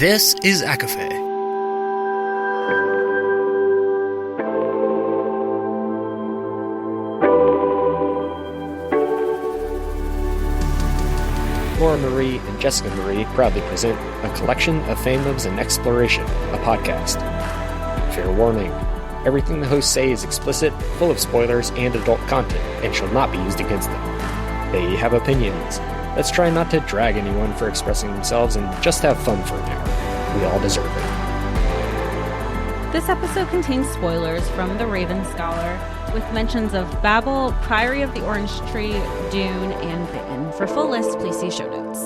This is ACOFAE. Laura Marie and Jessica Marie proudly present a collection of fandoms and exploration, a podcast. Fair warning, everything the hosts say is explicit, full of spoilers and adult content, and shall not be used against them. They have opinions. Let's try not to drag anyone for expressing themselves and just have fun for an hour. We all deserve it. This episode contains spoilers from The Raven Scholar, with mentions of Babel, Priory of the Orange Tree, Dune, and Bitten. For full list, please see show notes.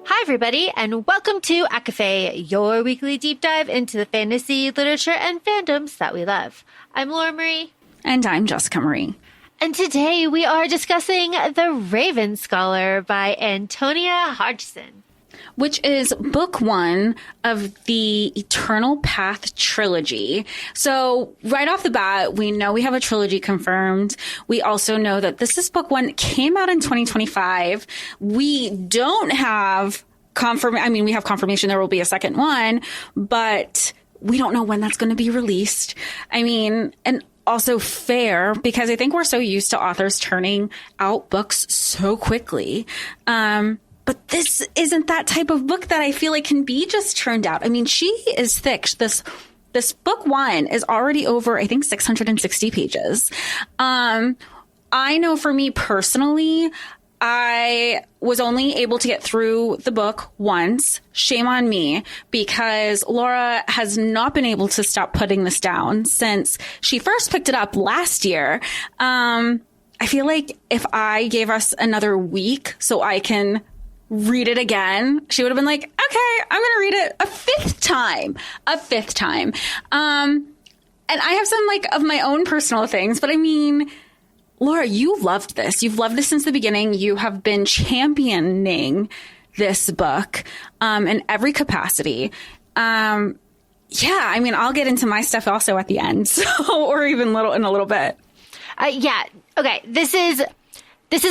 Hi, everybody, and welcome to ACOFAE, your weekly deep dive into the fantasy, literature, and fandoms that we love. I'm Laura Marie. And I'm Jessica Marie. And today we are discussing The Raven Scholar by Antonia Hodgson, which is book one of the Eternal Path trilogy. So right off the bat, we know we have a trilogy confirmed. We also know that this is book one, came out in 2025. We don't have we have confirmation there will be a second one, but we don't know when that's going to be released. And also fair, because I think we're so used to authors turning out books so quickly. But this isn't that type of book that I feel like can be just churned out. She is thick. This book one is already over, I think, 660 pages. I know for me personally, I was only able to get through the book once. Shame on me, because Laura has not been able to stop putting this down since she first picked it up last year. I feel like if I gave us another week so I can read it again, she would have been like, okay, I'm going to read it a fifth time. And I have some of my own personal things, but Laura, you loved this. You've loved this since the beginning. You have been championing this book in every capacity. I'll get into my stuff also at the end, or even in a little bit. Okay. This is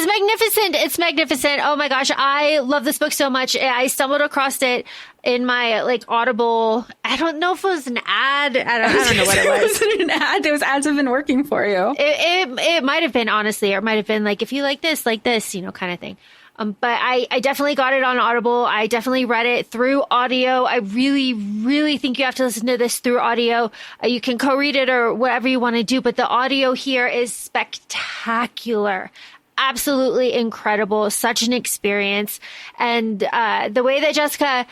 magnificent. It's magnificent. Oh my gosh. I love this book so much. I stumbled across it in my Audible. I don't know if it was an ad. I don't know what it was. It wasn't an ad. Those ads have been working for you. It might have been, honestly, or it might have been if you like this, kind of thing. But I definitely got it on Audible. I definitely read it through audio. I really, really think you have to listen to this through audio. You can co-read it or whatever you want to do, but the audio here is spectacular. Absolutely incredible. Such an experience. And the way that Jessica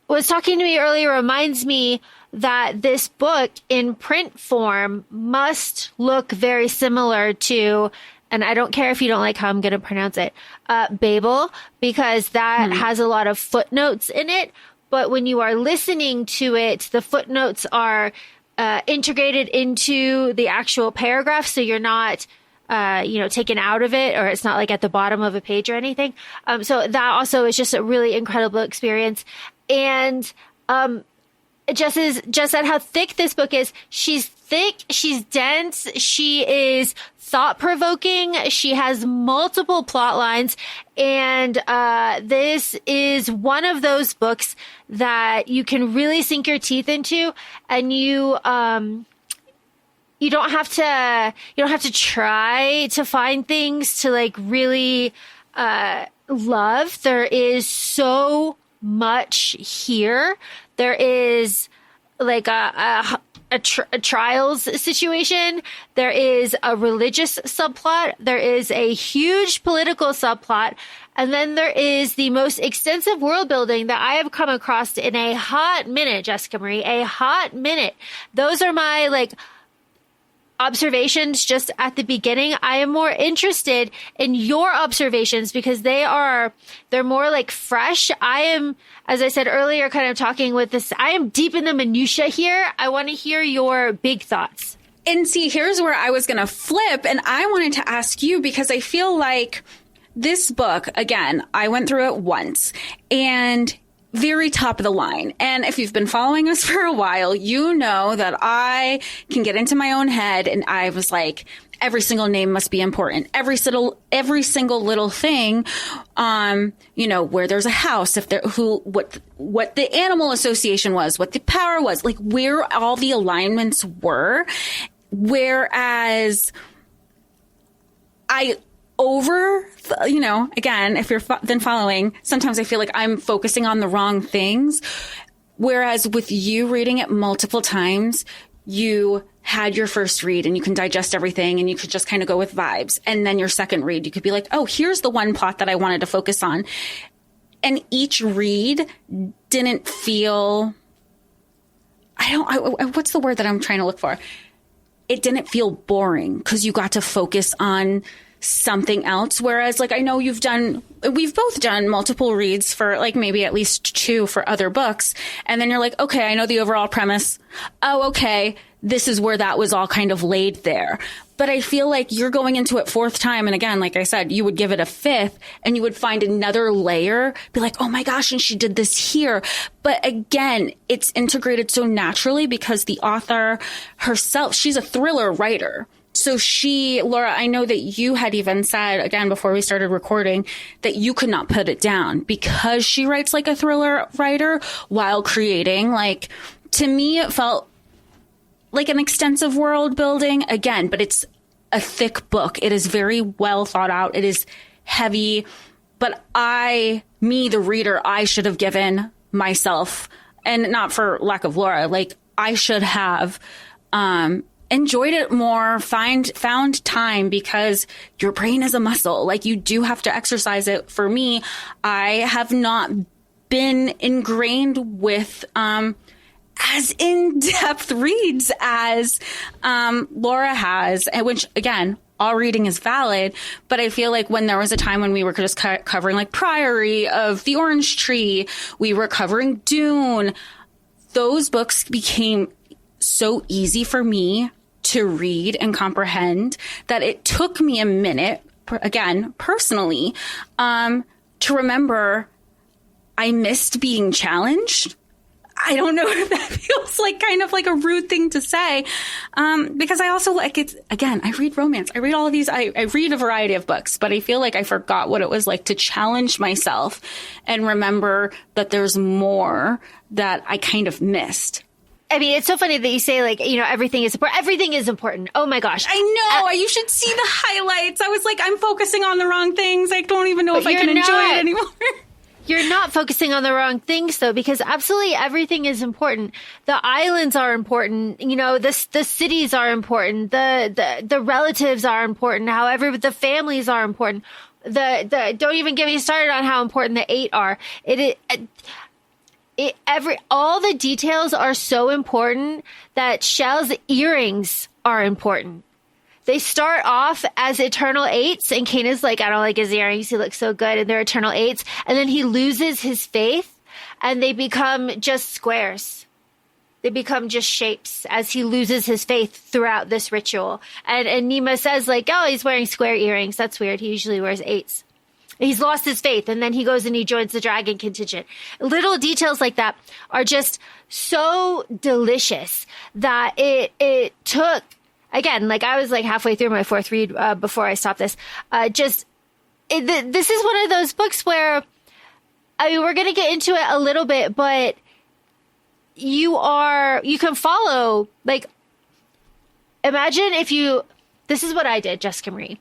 was talking to me earlier reminds me that this book in print form must look very similar to, and I don't care if you don't like how I'm going to pronounce it, Babel, because that has a lot of footnotes in it. But when you are listening to it, the footnotes are integrated into the actual paragraph. So you're not taken out of it, or it's not at the bottom of a page or anything. So that also is just a really incredible experience. And Jess said how thick this book is. She's thick, she's dense, she is thought-provoking, she has multiple plot lines, and this is one of those books that you can really sink your teeth into, and you don't have to try to find things to really love. There is so much here. There is a trials situation. There is a religious subplot. There is a huge political subplot. And then there is the most extensive world building that I have come across in a hot minute, Jessica Marie, a hot minute. Those are my observations just at the beginning. I am more interested in your observations because they're more fresh. I am, as I said earlier, kind of talking with this, I am deep in the minutia here. I want to hear your big thoughts. And see, here's where I was going to flip, and I wanted to ask you, because I feel like this book, again, I went through it once, and very top of the line. And if you've been following us for a while, you know that I can get into my own head, and I was like, every single name must be important. Every single little thing, where there's a house, if there, what the animal association was, what the power was, like where all the alignments were. Whereas again, if you're been following, sometimes I feel like I'm focusing on the wrong things. Whereas with you reading it multiple times, you had your first read and you can digest everything and you could just kind of go with vibes. And then your second read, you could be like, oh, here's the one plot that I wanted to focus on. And each read didn't feel, what's the word that I'm trying to look for? It didn't feel boring because you got to focus on something else. Whereas like, I know we've both done multiple reads for like maybe at least 2 for other books. And then you're like, okay, I know the overall premise. Oh, okay. This is where that was all kind of laid there. But I feel like you're going into it 4th time. And again, like I said, you would give it a 5th and you would find another layer, be like, oh my gosh, and she did this here. But again, it's integrated so naturally because the author herself, she's a thriller writer. So Laura, I know that you had even said, again, before we started recording, that you could not put it down because she writes like a thriller writer while creating. Like, to me, it felt like an extensive world building again, but it's a thick book. It is very well thought out. It is heavy, but the reader, I should have given myself, and not for lack of Laura, like I should have, enjoyed it more, found time, because your brain is a muscle. Like, you do have to exercise it. For me, I have not been ingrained with, as in-depth reads as Laura has, which again, all reading is valid, but I feel like when there was a time when we were just covering like Priory of the Orange Tree, we were covering Dune, those books became so easy for me to read and comprehend that it took me a minute, again, personally, to remember I missed being challenged. I don't know if that feels like kind of like a rude thing to say, because I also like it's, again, I read romance. I read all of these. I read a variety of books, but I feel like I forgot what it was like to challenge myself and remember that there's more that I kind of missed. I mean, it's so funny that you say, like, everything is important. Everything is important. Oh, my gosh. I know. You should see the highlights. I was like, I'm focusing on the wrong things. I don't even know if I can enjoy it anymore. You're not focusing on the wrong things, though, because absolutely everything is important. The islands are important. The cities are important. The relatives are important. However, the families are important. Don't even get me started on how important the 8 are. All the details are so important that Shell's earrings are important. They start off as eternal 8s, and Kana's like, I don't like his earrings. He looks so good, and they're eternal 8s. And then he loses his faith, and they become just squares. They become just shapes as he loses his faith throughout this ritual. And Nima says, like, oh, he's wearing square earrings. That's weird. He usually wears 8s. He's lost his faith, and then he goes and he joins the dragon contingent. Little details like that are just so delicious that it took, again, like I was like halfway through my 4th read before I stopped this. This is one of those books where, I mean, we're going to get into it a little bit, but you can follow, like, imagine this is what I did, Jessica Marie.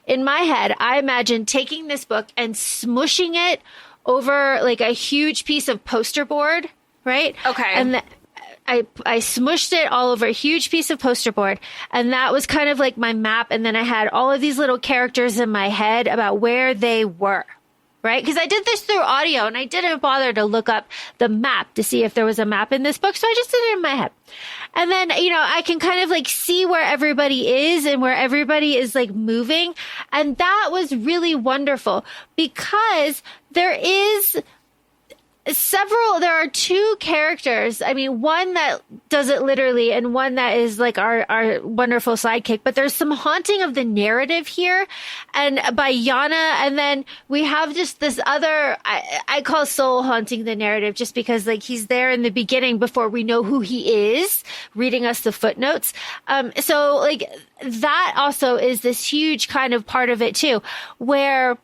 In my head, I imagined taking this book and smushing it over like a huge piece of poster board, right? Okay. And I smushed it all over a huge piece of poster board. And that was kind of like my map. And then I had all of these little characters in my head about where they were, right? Because I did this through audio and I didn't bother to look up the map to see if there was a map in this book. So I just did it in my head. And then, I can kind of like see where everybody is and where everybody is like moving. And that was really wonderful because there is there are two characters. I mean, one that does it literally and one that is like our wonderful sidekick, but there's some haunting of the narrative here and by Yana. And then we have just this other, I call Soul haunting the narrative just because like he's there in the beginning before we know who he is, reading us the footnotes. So like that also is this huge kind of part of it too, where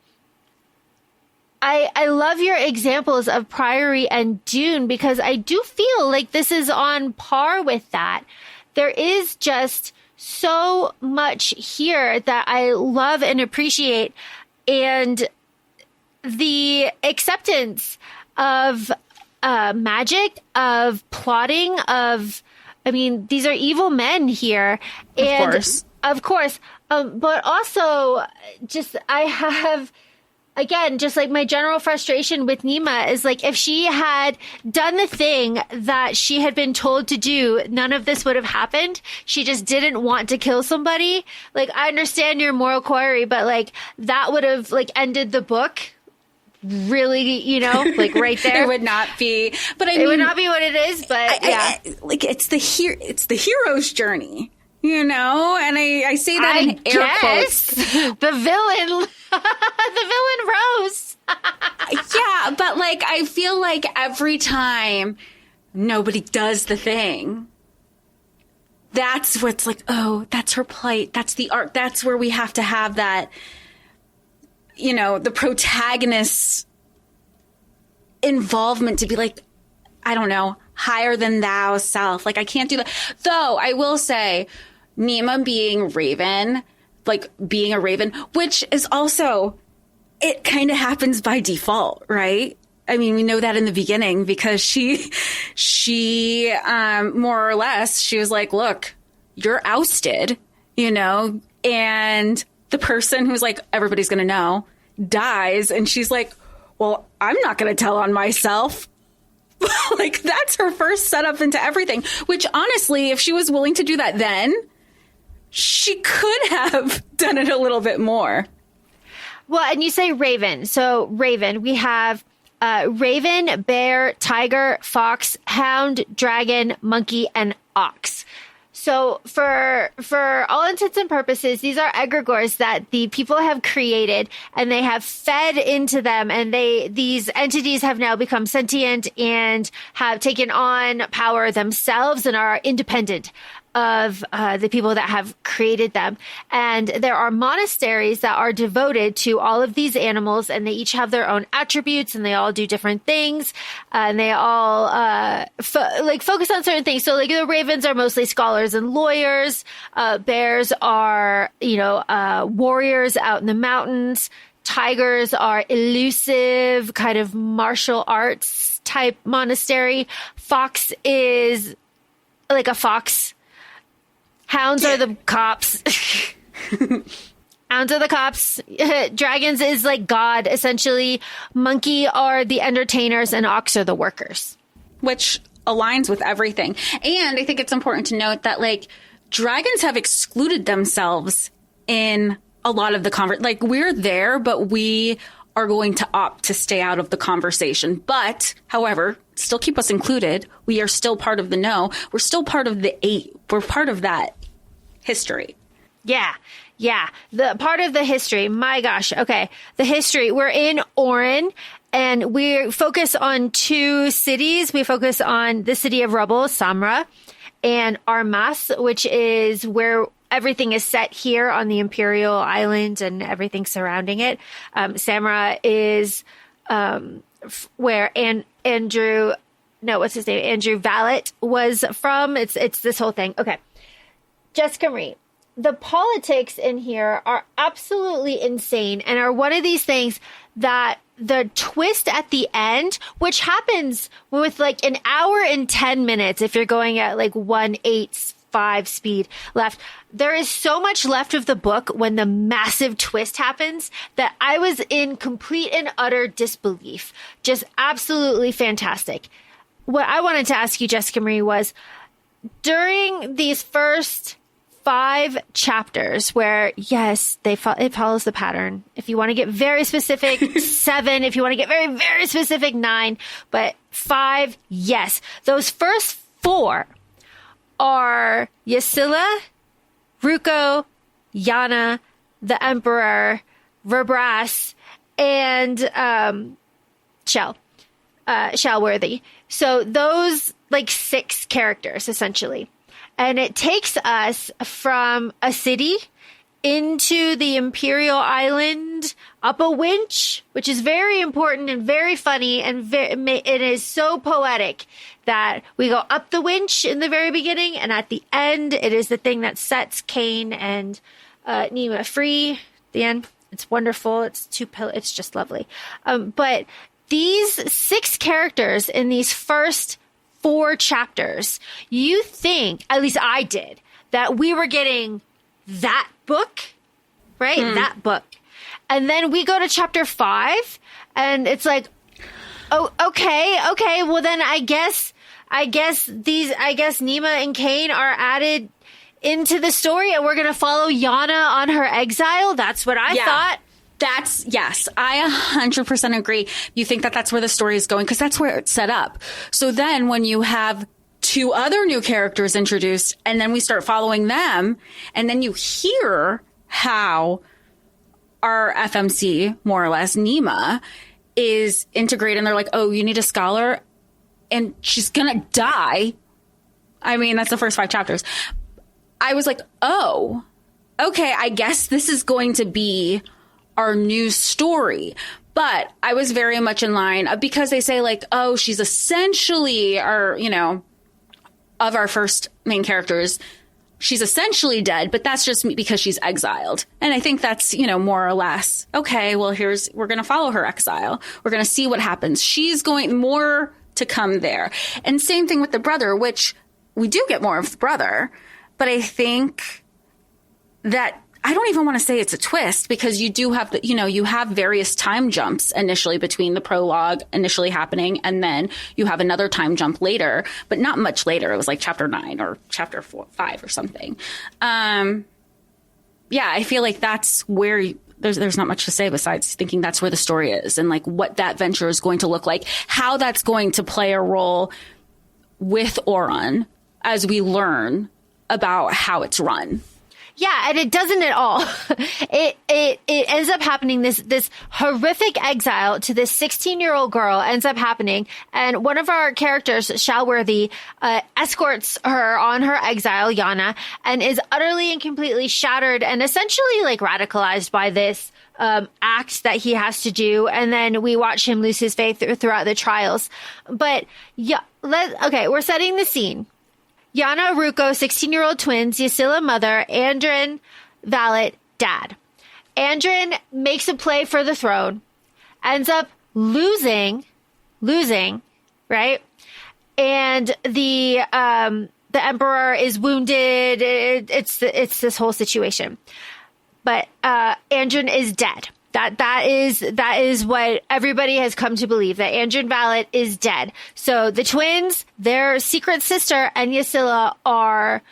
I love your examples of Priory and Dune because I do feel like this is on par with that. There is just so much here that I love and appreciate. And the acceptance of magic, of plotting, I mean, these are evil men here. And of course. But also just I have... Again, just like my general frustration with Nima is like, if she had done the thing that she had been told to do, none of this would have happened. She just didn't want to kill somebody. Like, I understand your moral query, but like that would have like ended the book really, you know, like right there. It would not be, but I mean, it would not be what it is, but yeah. Like it's the hero's journey. You know, and I say that in air quotes. The villain rose. Yeah, but like I feel like every time nobody does the thing, that's what's like, oh, that's her plight. That's the arc. That's where we have to have that, you know, the protagonist's involvement to be like, I don't know, higher than thou self. Like I can't do that. Though I will say, Nima being a raven, which is also, it kind of happens by default, right? I mean, we know that in the beginning because she more or less, she was like, look, you're ousted, you know, and the person who's like, everybody's going to know, dies. And she's like, well, I'm not going to tell on myself. Like, that's her first setup into everything, which honestly, if she was willing to do that then, she could have done it a little bit more. Well, and you say raven. So raven, we have raven, bear, tiger, fox, hound, dragon, monkey, and ox. So for all intents and purposes, these are egregores that the people have created and they have fed into them. And these entities have now become sentient and have taken on power themselves and are independent of the people that have created them. And there are monasteries that are devoted to all of these animals, and they each have their own attributes and they all do different things. And they all focus on certain things. So like the ravens are mostly scholars and lawyers. Bears are, warriors out in the mountains. Tigers are elusive, kind of martial arts type monastery. Fox is like a fox. Hounds are the cops. Hounds are the cops. Dragons is like God, essentially. Monkey are the entertainers, and ox are the workers. Which aligns with everything. And I think it's important to note that, like, dragons have excluded themselves in a lot of the conversation. Like, we're there, but we are going to opt to stay out of the conversation. But, however, still keep us included. We are still part of the know. We're still part of the 8. We're part of that history. Yeah. The part of the history. My gosh. Okay. The history. We're in Orin and we focus on 2 cities. We focus on the city of Rubble, Samra, and Armas, which is where everything is set here on the Imperial Island and everything surrounding it. Samra is where Andrew Vallet was from. It's this whole thing. Okay. Jessica Marie, the politics in here are absolutely insane and are one of these things that the twist at the end, which happens with like an hour and 10 minutes if you're going at like 1.85 speed left. There is so much left of the book when the massive twist happens that I was in complete and utter disbelief. Just absolutely fantastic. What I wanted to ask you, Jessica Marie, was during these first 5 chapters where, yes, it follows the pattern. If you want to get very specific, 7. If you want to get very, very specific, 9. But 5, yes. Those first 4 are Ysilla, Ruko, Yana, the Emperor, Verbras, and Shellworthy. So those 6 characters essentially. And it takes us from a city into the Imperial Island, up a winch, which is very important and very funny, and it is so poetic that we go up the winch in the very beginning, and at the end, it is the thing that sets Kane and Nima free. The end. It's wonderful. It's it's just lovely. But these 6 characters in these first 4 chapters, you think, at least I did, that we were getting that book, right? That book. And then we go to chapter 5 and it's like, oh, okay. Well, then I guess Nima and Kane are added into the story and we're going to follow Yana on her exile. That's what I thought. Yes, I 100% agree. You think that that's where the story is going because that's where it's set up. So then when you have 2 other new characters introduced and then we start following them and then you hear how our FMC, more or less, Nima, is integrated and they're like, oh, you need a scholar and she's going to die. I mean, that's the first 5 chapters. I was like, oh, okay, I guess this is going to be our new story. But I was very much in line because they say oh, she's essentially our, of our first main characters, she's essentially dead, but that's just because she's exiled. And I think that's, more or less, okay, well, we're going to follow her exile. We're going to see what happens. She's going more to come there. And same thing with the brother, which we do get more of the brother, but I think that I don't even want to say it's a twist because you do have you have various time jumps initially between the prologue initially happening and then you have another time jump later, but not much later. It was like chapter 9 or chapter 5 or something. I feel like that's where there's not much to say besides thinking that's where the story is and what that venture is going to look like, how that's going to play a role with Oron as we learn about how it's run. Yeah, and it doesn't at all. It ends up happening. This horrific exile to this 16-year-old girl ends up happening, and one of our characters, Shellworthy, escorts her on her exile, Yana, and is utterly and completely shattered and essentially radicalized by this act that he has to do. And then we watch him lose his faith throughout the trials. But yeah, we're setting the scene. Yana, Ruko, 16-year-old twins, Ysilla, mother, Andrin, Valet, dad. Andrin makes a play for the throne, ends up losing, right? And the emperor is wounded. It's this whole situation. But Andrin is dead. That is what everybody has come to believe, that Andrin Valet is dead. So the twins, their secret sister, and Ysilla are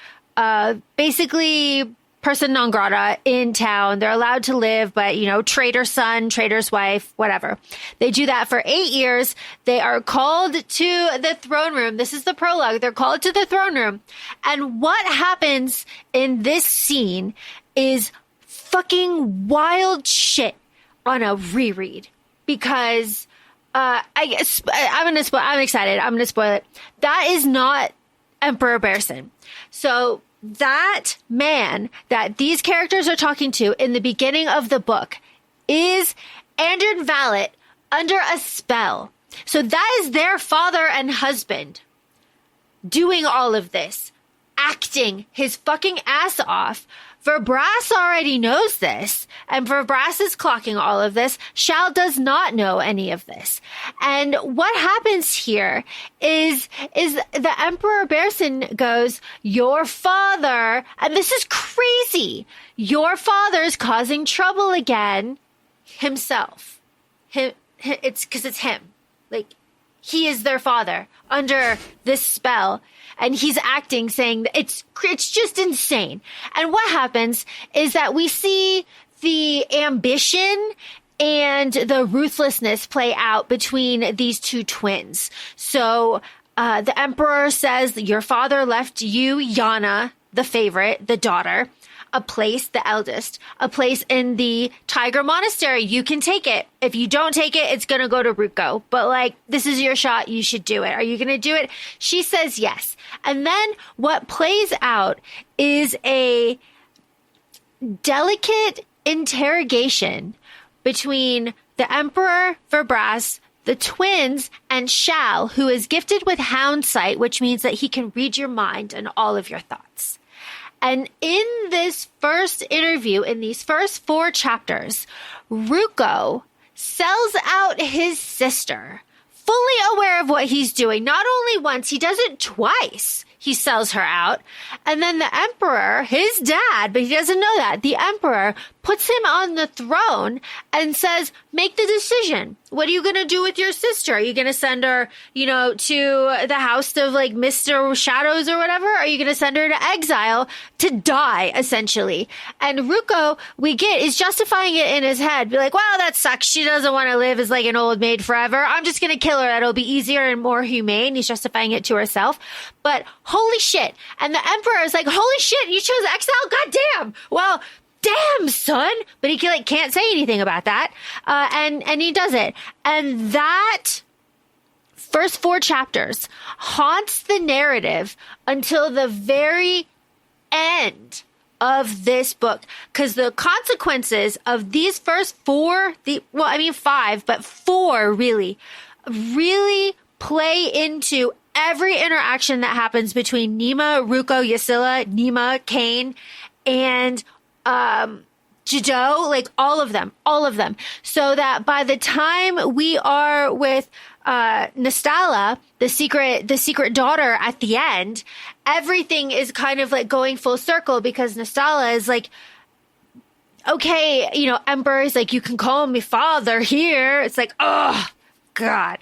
basically person non grata in town. They're allowed to live, but, traitor son, traitor's wife, whatever. They do that for 8 years. They are called to the throne room. This is the prologue. They're called to the throne room. And what happens in this scene is fucking wild shit on a reread, because I'm excited. I'm gonna spoil it. That is not Emperor Bearson. So that man that these characters are talking to in the beginning of the book is Andrin Valet under a spell. So that is their father and husband doing all of this, acting his fucking ass off. Verbras already knows this, and Verbras is clocking all of this. Shal does not know any of this. And what happens here is the Emperor Bearson goes, your father, and this is crazy, your father's causing trouble again himself. It's because it's him. he is their father under this spell. And he's acting, saying that it's just insane. And what happens is that we see the ambition and the ruthlessness play out between these two twins. So the emperor says, your father left you, Yana, the favorite, the daughter, a place, the eldest, a place in the Tiger Monastery. You can take it. If you don't take it, it's going to go to Ruko. But like, this is your shot. You should do it. Are you going to do it? She says yes. And then what plays out is a delicate interrogation between the Emperor Verbras, the twins, and Shal, who is gifted with hound sight, which means that he can read your mind and all of your thoughts. And in this first interview, in these first 4 chapters, Ruko sells out his sister, fully aware of what he's doing. Not only once, he does it twice. He sells her out. And then the emperor, his dad, but he doesn't know that, the emperor puts him on the throne and says, make the decision. What are you going to do with your sister? Are you going to send her, to the house of like Mr. Shadows or whatever? Are you going to send her to exile to die, essentially? And Ruko, we get, is justifying it in his head. Be like, wow, that sucks. She doesn't want to live as like an old maid forever. I'm just going to kill her. That'll be easier and more humane. He's justifying it to herself. But holy shit. And the emperor is like, holy shit, you chose exile? God damn. Well, damn, son. But he can't say anything about that. And he does it. And that first 4 chapters haunts the narrative until the very end of this book. Because the consequences of these first 4, 5, but 4 really play into every interaction that happens between Nima, Ruko, Ysilla, Nima, Cain, and Jado, like all of them. So that by the time we are with Nastala, the secret daughter at the end, everything is kind of like going full circle because Nastala is like, okay, Emperor is like, you can call me father here. It's like, oh God.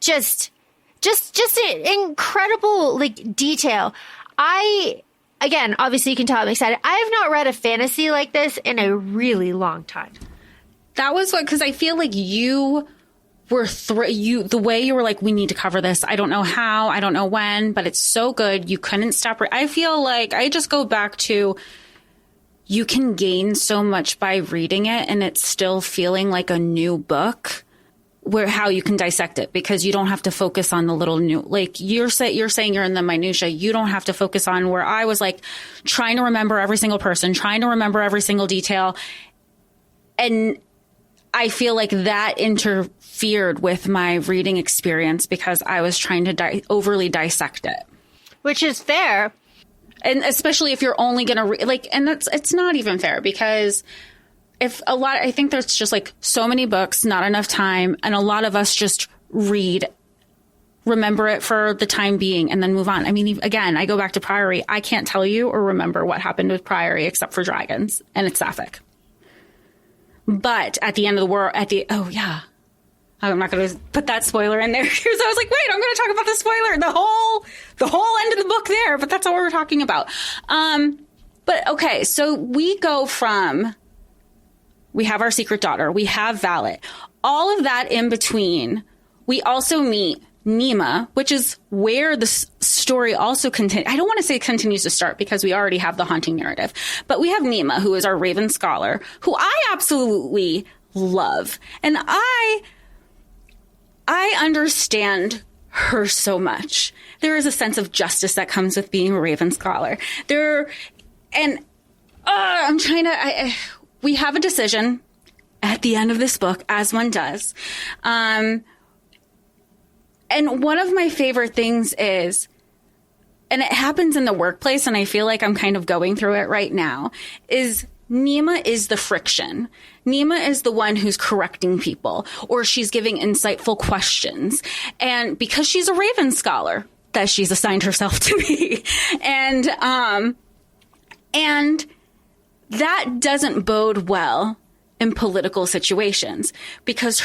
Just an incredible like detail. Again, obviously you can tell I'm excited. I have not read a fantasy like this in a really long time. That was because I feel like you were the way you were like, we need to cover this. I don't know how, I don't know when, but it's so good. You couldn't stop. I feel like I just go back to, you can gain so much by reading it and it's still feeling like a new book. How you can dissect it, because you don't have to focus on the little new, like you're saying you're in the minutia. You don't have to focus on where I was like trying to remember every single person, trying to remember every single detail. And I feel like that interfered with my reading experience because I was trying to overly dissect it. Which is fair. And especially if you're only going to and it's not even fair because I think there's just like so many books, not enough time, and a lot of us just read, remember it for the time being, and then move on. I mean, again, I go back to Priory. I can't tell you or remember what happened with Priory except for dragons, and it's sapphic. But at the end of the world, I'm not going to put that spoiler in there because I was like, wait, I'm going to talk about the spoiler, the whole end of the book there, but that's all we're talking about. But okay, so we go from. We have our secret daughter. We have Valet. All of that in between. We also meet Nima, which is where the story also continues. I don't want to say continues to start because we already have the haunting narrative. But we have Nima, who is our Raven Scholar, who I absolutely love. And I understand her so much. There is a sense of justice that comes with being a Raven Scholar. We have a decision at the end of this book, as one does. And one of my favorite things is, and it happens in the workplace, and I feel like I'm kind of going through it right now, is Nima is the friction. Nima is the one who's correcting people, or she's giving insightful questions. And because she's a Raven Scholar, that she's assigned herself to be. And that doesn't bode well in political situations because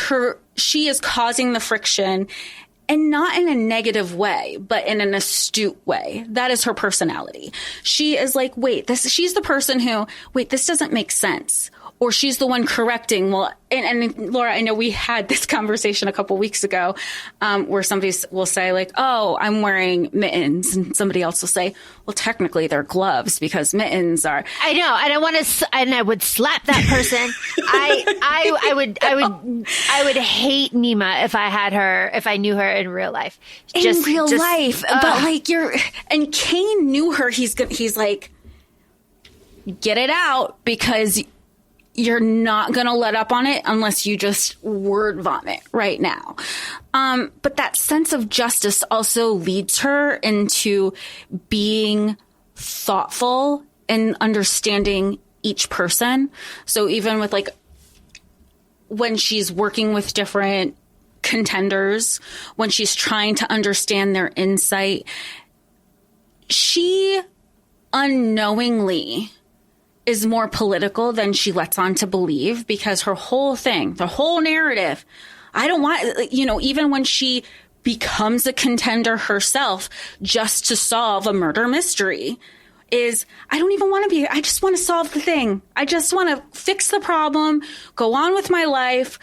she is causing the friction, and not in a negative way, but in an astute way. That is her personality. She is like, she's the person who, this doesn't make sense. Or she's the one correcting. Well, and Laura, I know we had this conversation a couple weeks ago where somebody will say like, oh, I'm wearing mittens. And somebody else will say, well, technically they're gloves because mittens are. I know. And I would slap that person. I would hate Nima if I knew her in real life. In real life. But like and Kane knew her. He's like, get it out because you're not going to let up on it unless you just word vomit right now. But that sense of justice also leads her into being thoughtful and understanding each person. So even with like when she's working with different contenders, when she's trying to understand their insight, she unknowingly is more political than she lets on to believe because her whole thing, the whole narrative, I don't want, even when she becomes a contender herself just to solve a murder mystery is, I don't even want to be, I just want to solve the thing. I just want to fix the problem, go on with my life.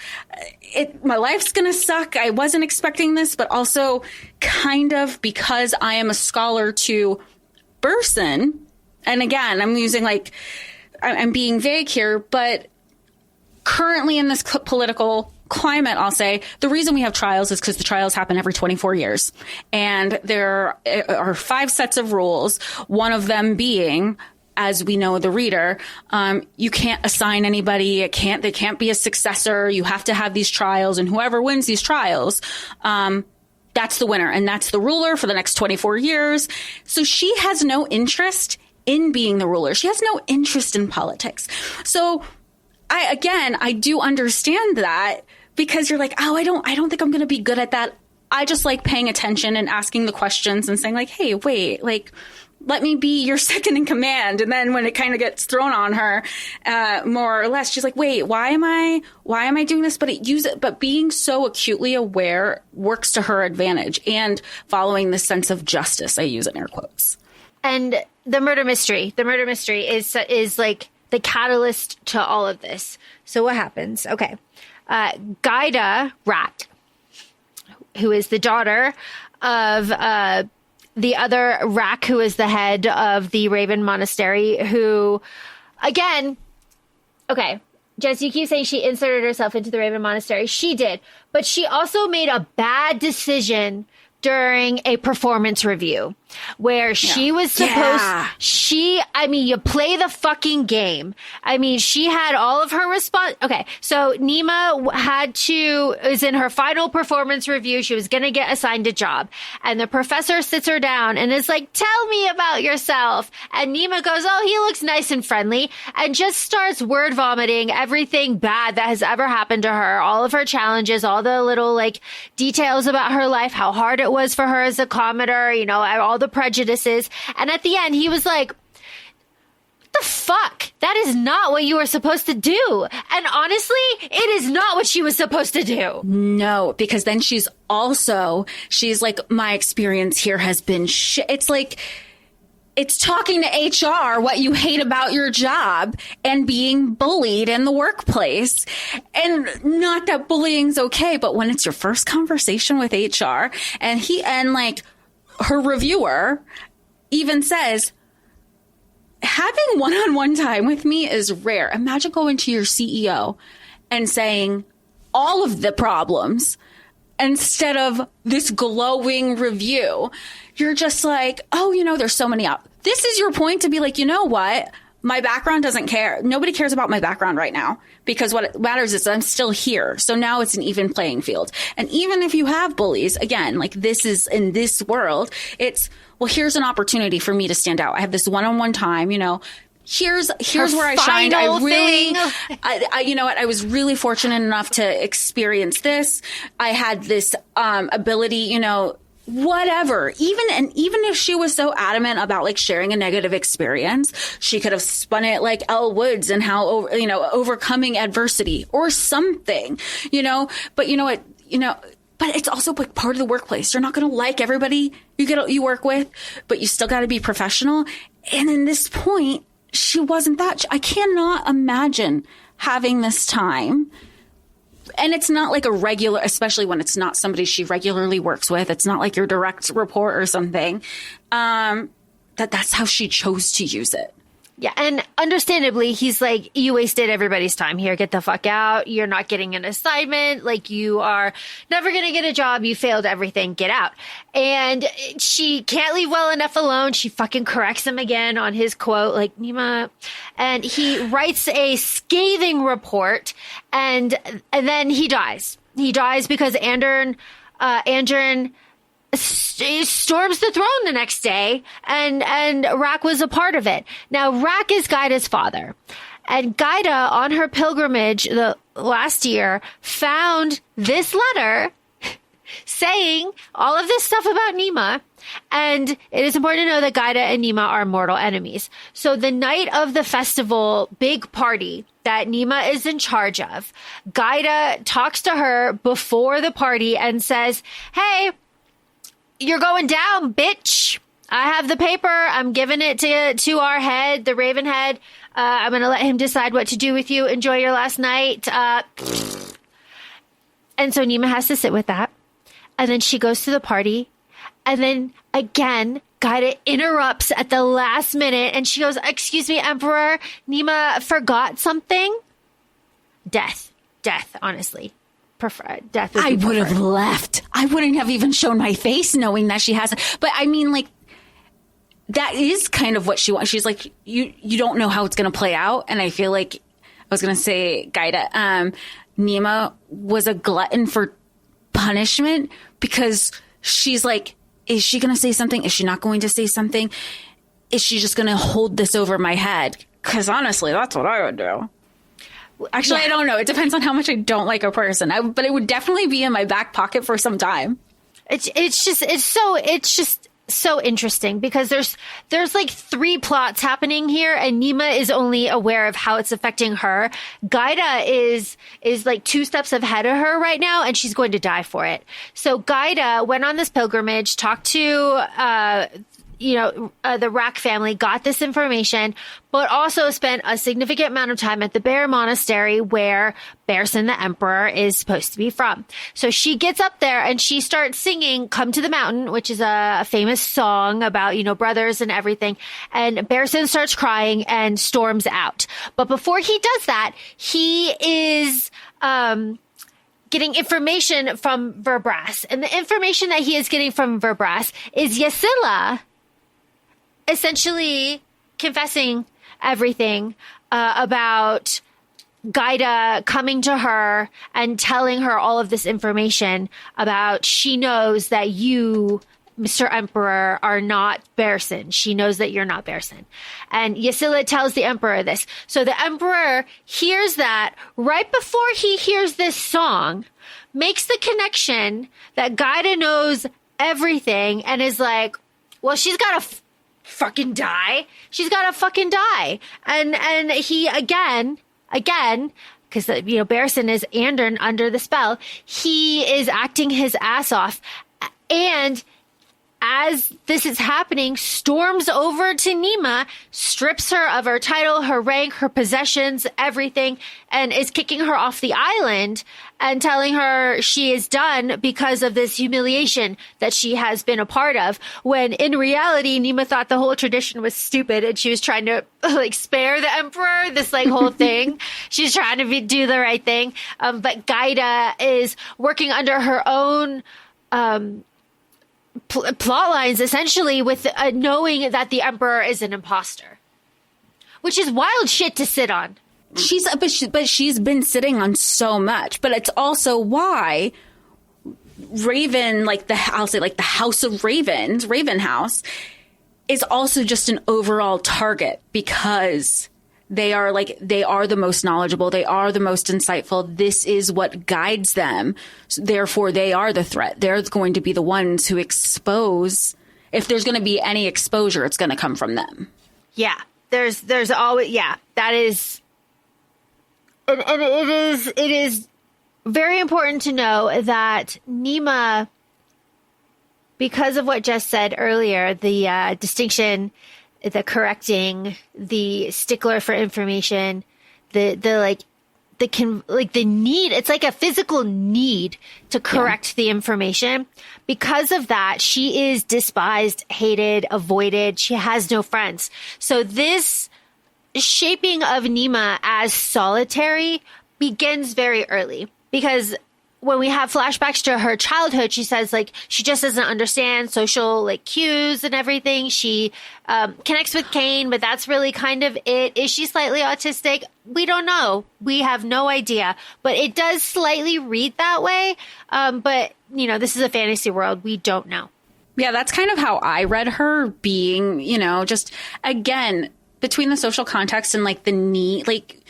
My life's going to suck. I wasn't expecting this, but also kind of because I am a scholar to person. And again, I'm using I'm being vague here, but currently in this political climate, I'll say the reason we have trials is because the trials happen every 24 years. And there are 5 sets of rules, one of them being, as we know, the reader, you can't assign anybody. They can't be a successor. You have to have these trials, and whoever wins these trials, that's the winner. And that's the ruler for the next 24 years. So she has no interest in being the ruler. She has no interest in politics. So I do understand that because you're like, oh, I don't think I'm going to be good at that. I just like paying attention and asking the questions and saying like, hey, wait, like, let me be your second in command. And then when it kind of gets thrown on her, more or less, she's like, wait, why am I doing this? But being so acutely aware works to her advantage and following this sense of justice. I use it in air quotes. And the murder mystery is like the catalyst to all of this. So what happens? Okay. Gaida Rat, who is the daughter of the other Rak, who is the head of the Raven Monastery, who, again, okay, Jess, you keep saying she inserted herself into the Raven Monastery. She did, but she also made a bad decision during a performance review where she was supposed, you play the fucking game. I mean, she had all of her response. Okay. So Nima is in her final performance review. She was going to get assigned a job, and the professor sits her down and is like, tell me about yourself. And Nima goes, oh, he looks nice and friendly, and just starts word vomiting everything bad that has ever happened to her, all of her challenges, all the little details about her life, how hard it was for her as a commoner, all the prejudices. And at the end, he was like, what the fuck? That is not what you were supposed to do. And honestly, it is not what she was supposed to do. No, because then she's like, my experience here has been shit. It's like, it's talking to HR what you hate about your job and being bullied in the workplace. And not that bullying's okay, but when it's your first conversation with HR and her reviewer even says, having one-on-one time with me is rare. Imagine going to your CEO and saying all of the problems instead of this glowing review. You're just like, oh, there's so many out. This is your point to be like, you know what? My background doesn't care. Nobody cares about my background right now because what matters is I'm still here. So now it's an even playing field. And even if you have bullies, again, this is in this world, it's, well, here's an opportunity for me to stand out. I have this one-on-one time, Here's where I shined. I was really fortunate enough to experience this. I had this ability, whatever. Even if she was so adamant about like sharing a negative experience, she could have spun it like Elle Woods and how, overcoming adversity or something, but but it's also like part of the workplace. You're not going to like everybody you work with, but you still got to be professional. And in this point, she wasn't that. I cannot imagine having this time. And it's not like a regular, especially when it's not somebody she regularly works with. It's not like your direct report or something. That's how she chose to use it. Yeah. And understandably, he's like, you wasted everybody's time here. Get the fuck out. You're not getting an assignment. Like, you are never going to get a job. You failed everything. Get out. And she can't leave well enough alone. She fucking corrects him again on his quote, like, Nima. And he writes a scathing report, and then he dies. He dies because Andern storms the throne the next day, and Rak was a part of it. Now, Rak is Gaida's father, and Gaida, on her pilgrimage the last year, found this letter saying all of this stuff about Nima. And it is important to know that Gaida and Nima are mortal enemies. So the night of the festival big party that Nima is in charge of, Gaida talks to her before the party and says, hey, you're going down, bitch. I have the paper. I'm giving it to our head, the Raven head. I'm going to let him decide what to do with you. Enjoy your last night. And so Nima has to sit with that. And then she goes to the party. And then again, Gaida interrupts at the last minute. And she goes, excuse me, Emperor, Nima forgot something. Death, honestly. Death would be I would have left. I wouldn't have even shown my face knowing that she has. But I mean, like, that is kind of what she wants. She's like, you don't know how it's going to play out. And I feel like, I was going to say, Gaida, Nima was a glutton for punishment, because she's like, is she going to say something? Is she not going to say something? Is she just going to hold this over my head? Because honestly, that's what I would do. Actually, yeah. I don't know. It depends on how much I don't like a person. But it would definitely be in my back pocket for some time. It's just so interesting, because there's like 3 plots happening here, and Nima is only aware of how it's affecting her. Gaida is like 2 steps ahead of her right now, and she's going to die for it. So Gaida went on this pilgrimage, talked to the Rak family, got this information, but also spent a significant amount of time at the Bear Monastery, where Bearson, the Emperor, is supposed to be from. So she gets up there and she starts singing Come to the Mountain, which is a famous song about, brothers and everything. And Bearson starts crying and storms out. But before he does that, he is getting information from Verbras. And the information that he is getting from Verbras is Ysilla essentially confessing everything about Gaida coming to her and telling her all of this information about, she knows that you, Mr. Emperor, are not Bearson. She knows that you're not Bearson. And Ysilla tells the Emperor this. So the Emperor hears that right before he hears this song, makes the connection that Gaida knows everything, and is like, well, she's got to fucking die. She's got to fucking die. And he again, because Bearson is Andern under the spell, he is acting his ass off, and as this is happening, storms over to Nima, strips her of her title, her rank, her possessions, everything, and is kicking her off the island and telling her she is done because of this humiliation that she has been a part of. When in reality, Nima thought the whole tradition was stupid, and she was trying to spare the Emperor this whole thing. She's trying to do the right thing. But Gaida is working under her own plot lines, essentially, with knowing that the Emperor is an imposter, which is wild shit to sit on. But she's been sitting on so much. But it's also why Raven, I'll say the House of Ravens, Raven House, is also just an overall target, because They are the most knowledgeable. They are the most insightful. This is what guides them. So therefore, they are the threat. They're going to be the ones who expose. If there's going to be any exposure, it's going to come from them. Yeah. There's always, yeah, that is, and it is very important to know that Nima, because of what Jess said earlier, the distinction, the correcting, the stickler for information, the need, it's like a physical need to correct the information. Because of that, she is despised, hated, avoided. She has no friends. So this shaping of Nima as solitary begins very early, because when we have flashbacks to her childhood, she says, like, she just doesn't understand social, like, cues and everything. She connects with Kane, but that's really kind of it. Is she slightly autistic? We don't know. We have no idea. But it does slightly read that way. But, you know, this is a fantasy world. We don't know. Yeah, that's kind of how I read her, being, you know, just, again, between the social context and, like, the need, like,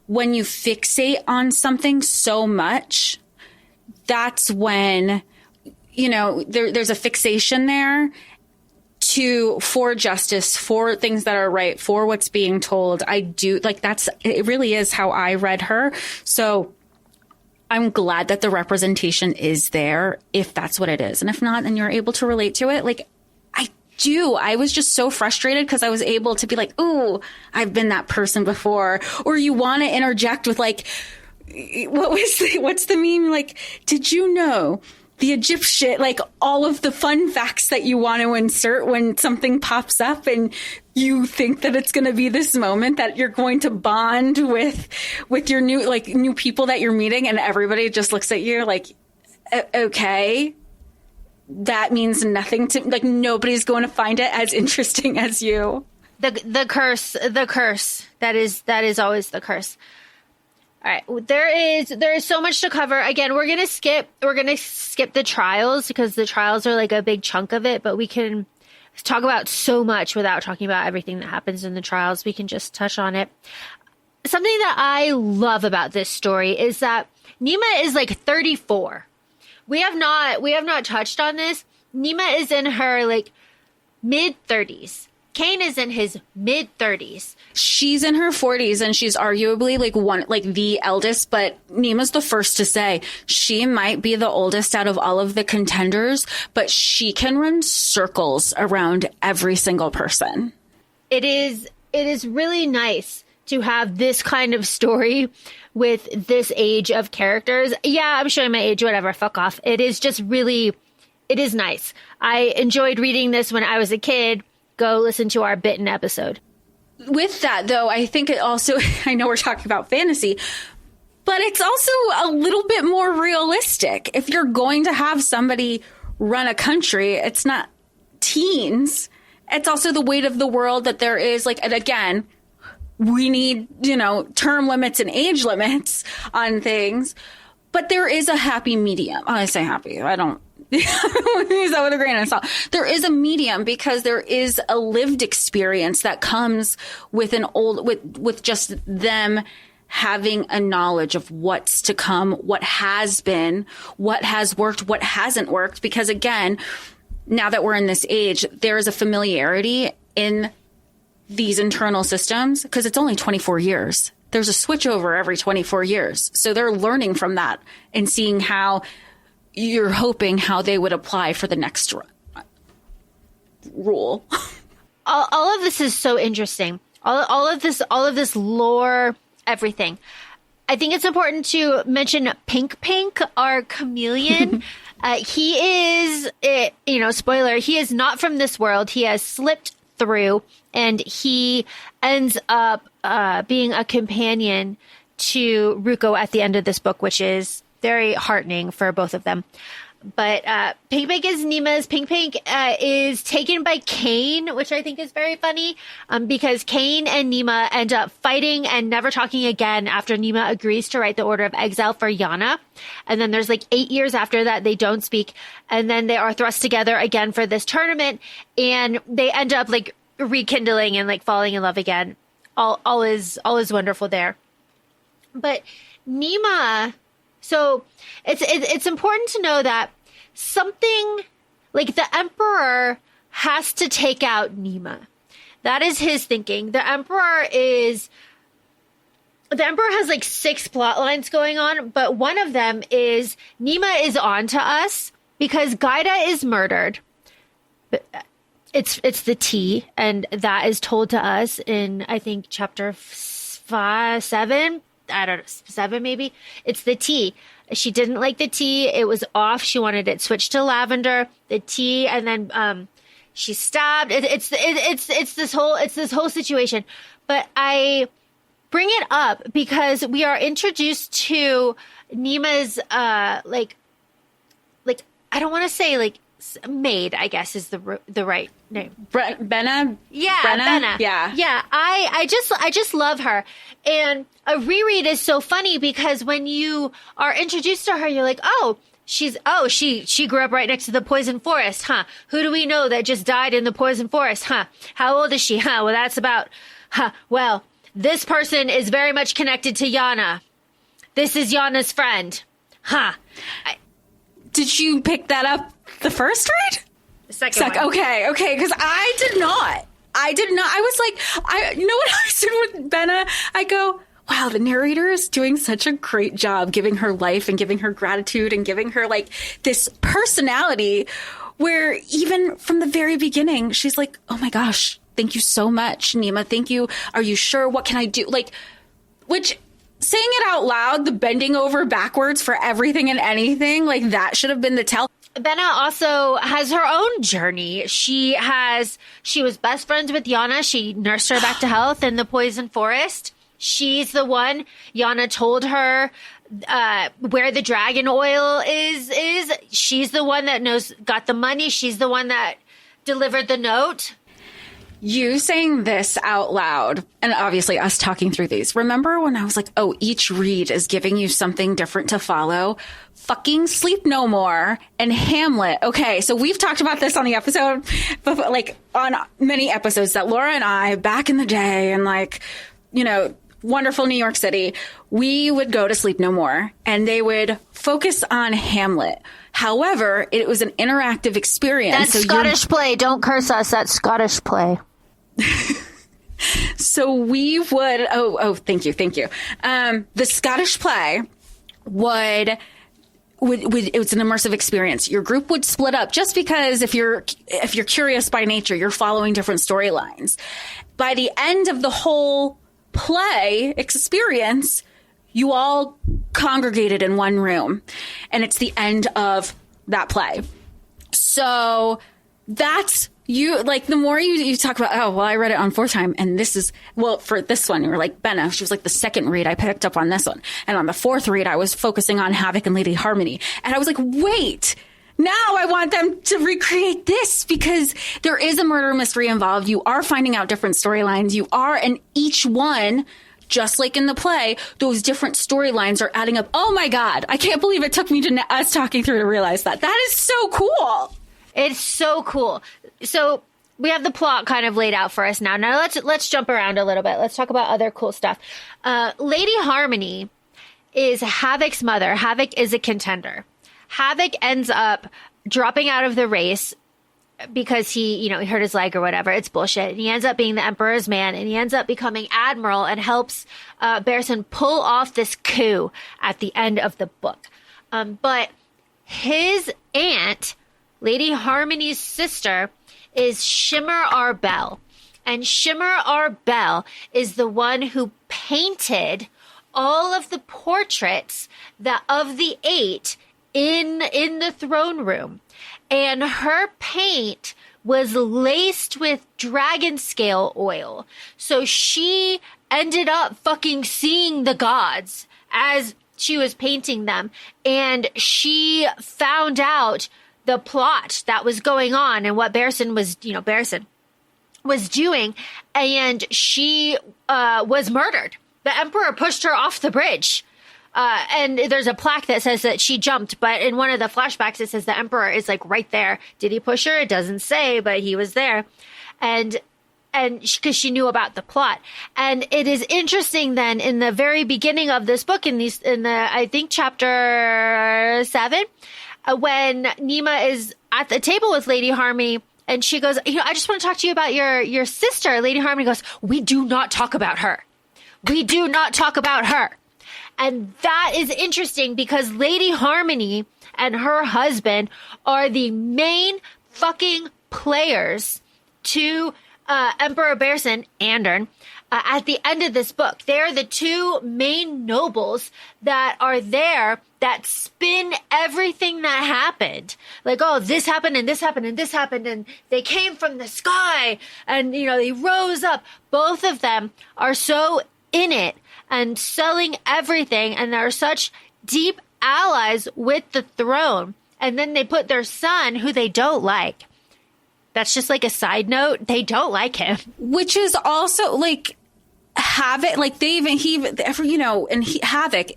when you fixate on something so much, that's when, you know, there's a fixation there for justice, for things that are right, for what's being told. I do, like, it really is how I read her. So I'm glad that the representation is there, if that's what it is. And if not, and you're able to relate to it, like, I was just so frustrated because I was able to be like, ooh, I've been that person before. Or you want to interject with, like, what's the meme? Like, did you know the Egyptian, like, all of the fun facts that you want to insert when something pops up and you think that it's going to be this moment that you're going to bond with your new people that you're meeting, and everybody just looks at you like, okay, that means nothing to, like, nobody's going to find it as interesting as you. The curse, that is always the curse. All right. There is so much to cover. Again, we're going to skip the trials, because the trials are like a big chunk of it, but we can talk about so much without talking about everything that happens in the trials. We can just touch on it. Something that I love about this story is that Nima is like 34. We have not touched on this. Nima is in her like mid 30s. Kane is in his mid 30s. She's in her 40s, and she's arguably the eldest, but Nima's the first to say she might be the oldest out of all of the contenders, but she can run circles around every single person. It is really nice to have this kind of story with this age of characters. Yeah, I'm showing my age, whatever, fuck off. It is nice. I enjoyed reading this when I was a kid. Go listen to our Bitten episode. With that, though, I think it also, I know we're talking about fantasy, but it's also a little bit more realistic. If you're going to have somebody run a country, it's not teens. It's also the weight of the world that there is, like, and again, we need, you know, term limits and age limits on things, but there is a happy medium. I say happy. I don't use that with a grain of salt. There is a medium, because there is a lived experience that comes with with just them having a knowledge of what's to come, what has been, what has worked, what hasn't worked. Because again, now that we're in this age, there is a familiarity in these internal systems, because it's only 24 years. There's a switchover every 24 years. So they're learning from that and seeing how you're hoping how they would apply for the next rule. All of this is so interesting. All of this lore, everything. I think it's important to mention Pink, our chameleon. He is, spoiler, he is not from this world. He has slipped through, and he ends up being a companion to Ruko at the end of this book, which is very heartening for both of them. But Pink is Nima's. Pink is taken by Kane, which I think is very funny, because Kane and Nima end up fighting and never talking again after Nima agrees to write the Order of Exile for Yana. And then there's like 8 years after that they don't speak. And then they are thrust together again for this tournament, and they end up like rekindling and like falling in love again. all is wonderful there. But Nima, so it's important to know that something like the Emperor has to take out Nima. That is his thinking. The Emperor has like 6 plot lines going on, but one of them is Nima is on to us because Gaida is murdered. It's the tea, and that is told to us in, I think, chapter 7. I don't know, 7 maybe. It's the tea. She didn't like the tea. It was off. She wanted it switched to lavender. The tea, and then she stabbed. It's this whole situation. But I bring it up because we are introduced to Nima's like I don't want to say like maid, I guess is the right name. Benna? Yeah, Brenna? Benna. Yeah. I just love her. And a reread is so funny because when you are introduced to her, you're like, she grew up right next to the poison forest, huh? Who do we know that just died in the poison forest, huh? How old is she, huh? Well, that's about, well, this person is very much connected to Yana. This is Yana's friend, huh? Did you pick that up the first read? The second one. Okay, because I did not. I was like, you know what I said with Benna? I go, wow, the narrator is doing such a great job giving her life and giving her gratitude and giving her like this personality where even from the very beginning, she's like, oh my gosh, thank you so much, Nima. Thank you. Are you sure? What can I do? Like, which saying it out loud, the bending over backwards for everything and anything, like that should have been the tell. Benna also has her own journey. She was best friends with Yana. She nursed her back to health in the poison forest. She's the one. Yana told her where the dragon oil is. She's the one that got the money. She's the one that delivered the note. You saying this out loud, and obviously us talking through these. Remember when I was like, oh, each read is giving you something different to follow? Fucking Sleep No More and Hamlet. Okay, so we've talked about this on the episode, but like on many episodes that Laura and I, back in the day, and like, you know, wonderful New York City, we would go to Sleep No More and they would focus on Hamlet. However, it was an interactive experience. That's Scottish play. Don't curse us. That's Scottish play. So we would, thank you. The Scottish play it was an immersive experience. Your group would split up just because if you're curious by nature, you're following different storylines. By the end of the whole play experience, you all congregated in one room, and it's the end of that play. So that's you, like, the more you talk about, oh, well, I read it on 4th time, and this is, well, for this one, you were like, Benna, she was like the 2nd read, I picked up on this one. And on the 4th read, I was focusing on Havoc and Lady Harmony. And I was like, wait, now I want them to recreate this because there is a murder mystery involved. You are finding out different storylines. You are, and each one, just like in the play, those different storylines are adding up. Oh my God, I can't believe it took me to us talking through to realize that. That is so cool. It's so cool. So we have the plot kind of laid out for us now. Now let's jump around a little bit. Let's talk about other cool stuff. Lady Harmony is Havoc's mother. Havoc is a contender. Havoc ends up dropping out of the race because he hurt his leg or whatever. It's bullshit. And he ends up being the Emperor's man, and he ends up becoming admiral and helps Barristan pull off this coup at the end of the book. But his aunt, Lady Harmony's sister, is Shimmer Arbel. And Shimmer Arbel is the one who painted all of the portraits of the 8 in the throne room. And her paint was laced with dragon scale oil. So she ended up fucking seeing the gods as she was painting them. And she found out the plot that was going on and what Barristan was doing. And she was murdered. The Emperor pushed her off the bridge. And there's a plaque that says that she jumped, but in one of the flashbacks, it says the Emperor is like right there. Did he push her? It doesn't say, but he was there. And and because she knew about the plot. And it is interesting then in the very beginning of this book, in the I think chapter 7, when Nima is at the table with Lady Harmony, and she goes, I just want to talk to you about your sister. Lady Harmony goes, we do not talk about her. We do not talk about her. And that is interesting because Lady Harmony and her husband are the main fucking players to Emperor Bearson, Andern, at the end of this book. They're the two main nobles that are there that spin everything that happened. Like, oh, this happened and this happened and this happened and they came from the sky and, they rose up. Both of them are so in it and selling everything, and they're such deep allies with the throne. And then they put their son, who they don't like. That's just like a side note. They don't like him. Which is also like Havoc, like Havoc.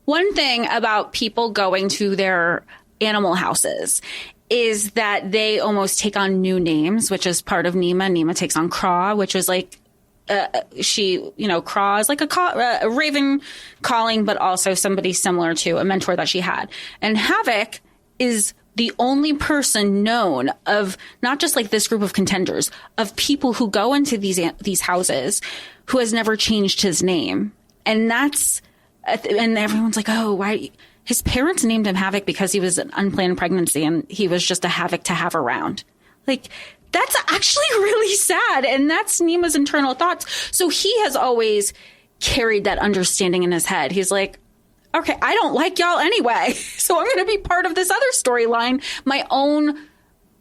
One thing about people going to their animal houses is that they almost take on new names, which is part of Nima. Nima takes on Craw, which is like, Craw is like a raven calling, but also somebody similar to a mentor that she had. And Havoc is the only person known of not just like this group of contenders, of people who go into these houses who has never changed his name. And and everyone's like, oh, why? His parents named him Havoc because he was an unplanned pregnancy and he was just a havoc to have around. Like, that's actually really sad. And that's Nima's internal thoughts. So he has always carried that understanding in his head. He's like, okay, I don't like y'all anyway, so I'm going to be part of this other storyline, my own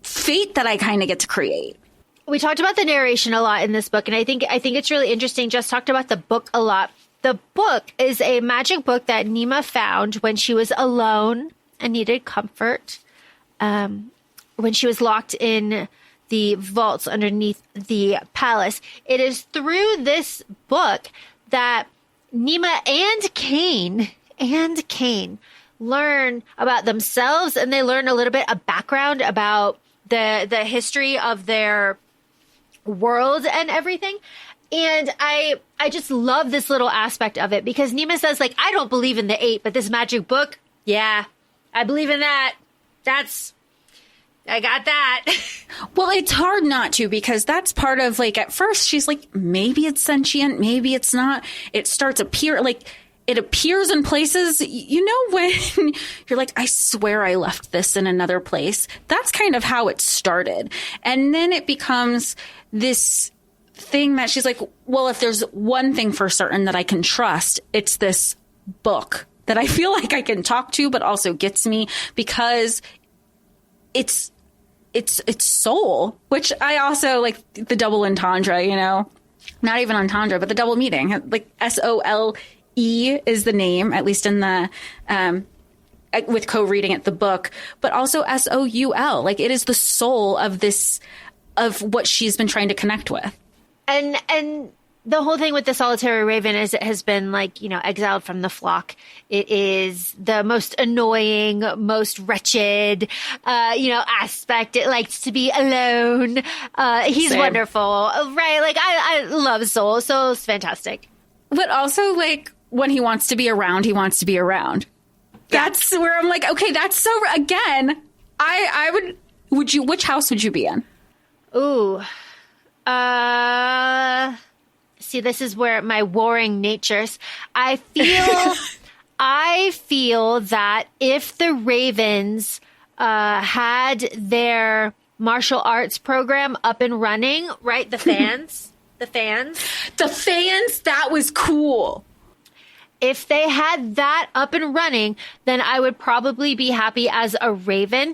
fate that I kind of get to create. We talked about the narration a lot in this book, and I think it's really interesting. Just talked about the book a lot. The book is a magic book that Nima found when she was alone and needed comfort, when she was locked in the vaults underneath the palace. It is through this book that Nima and Cain learn about themselves, and they learn a little bit of background about the history of their world and everything. And I just love this little aspect of it because Nima says, like, I don't believe in the 8, but this magic book, yeah, I believe in that. I got that. Well, it's hard not to, because that's part of, like, at first she's like, maybe it's sentient, maybe it's not. It starts it appears in places, when you're like, I swear I left this in another place. That's kind of how it started. And then it becomes this thing that she's like, well, if there's one thing for certain that I can trust, it's this book that I feel like I can talk to, but also gets me because it's soul, which I also like the double entendre, not even entendre, but the double meaning, like SOLE is the name, at least in the, with co-reading it, the book, but also SOUL, like it is the soul of this, of what she's been trying to connect with. And the whole thing with the solitary raven is it has been like, exiled from the flock. It is the most annoying, most wretched, aspect. It likes to be alone. He's Same. Wonderful, right? Like I love Soul. Soul's fantastic. But also, like, when he wants to be around, he wants to be around. That's where I'm like, okay, that's so, again, which house would you be in? Ooh, see, this is where my warring natures. I feel that if the Ravens had their martial arts program up and running, right? The fans, that was cool. If they had that up and running, then I would probably be happy as a Raven,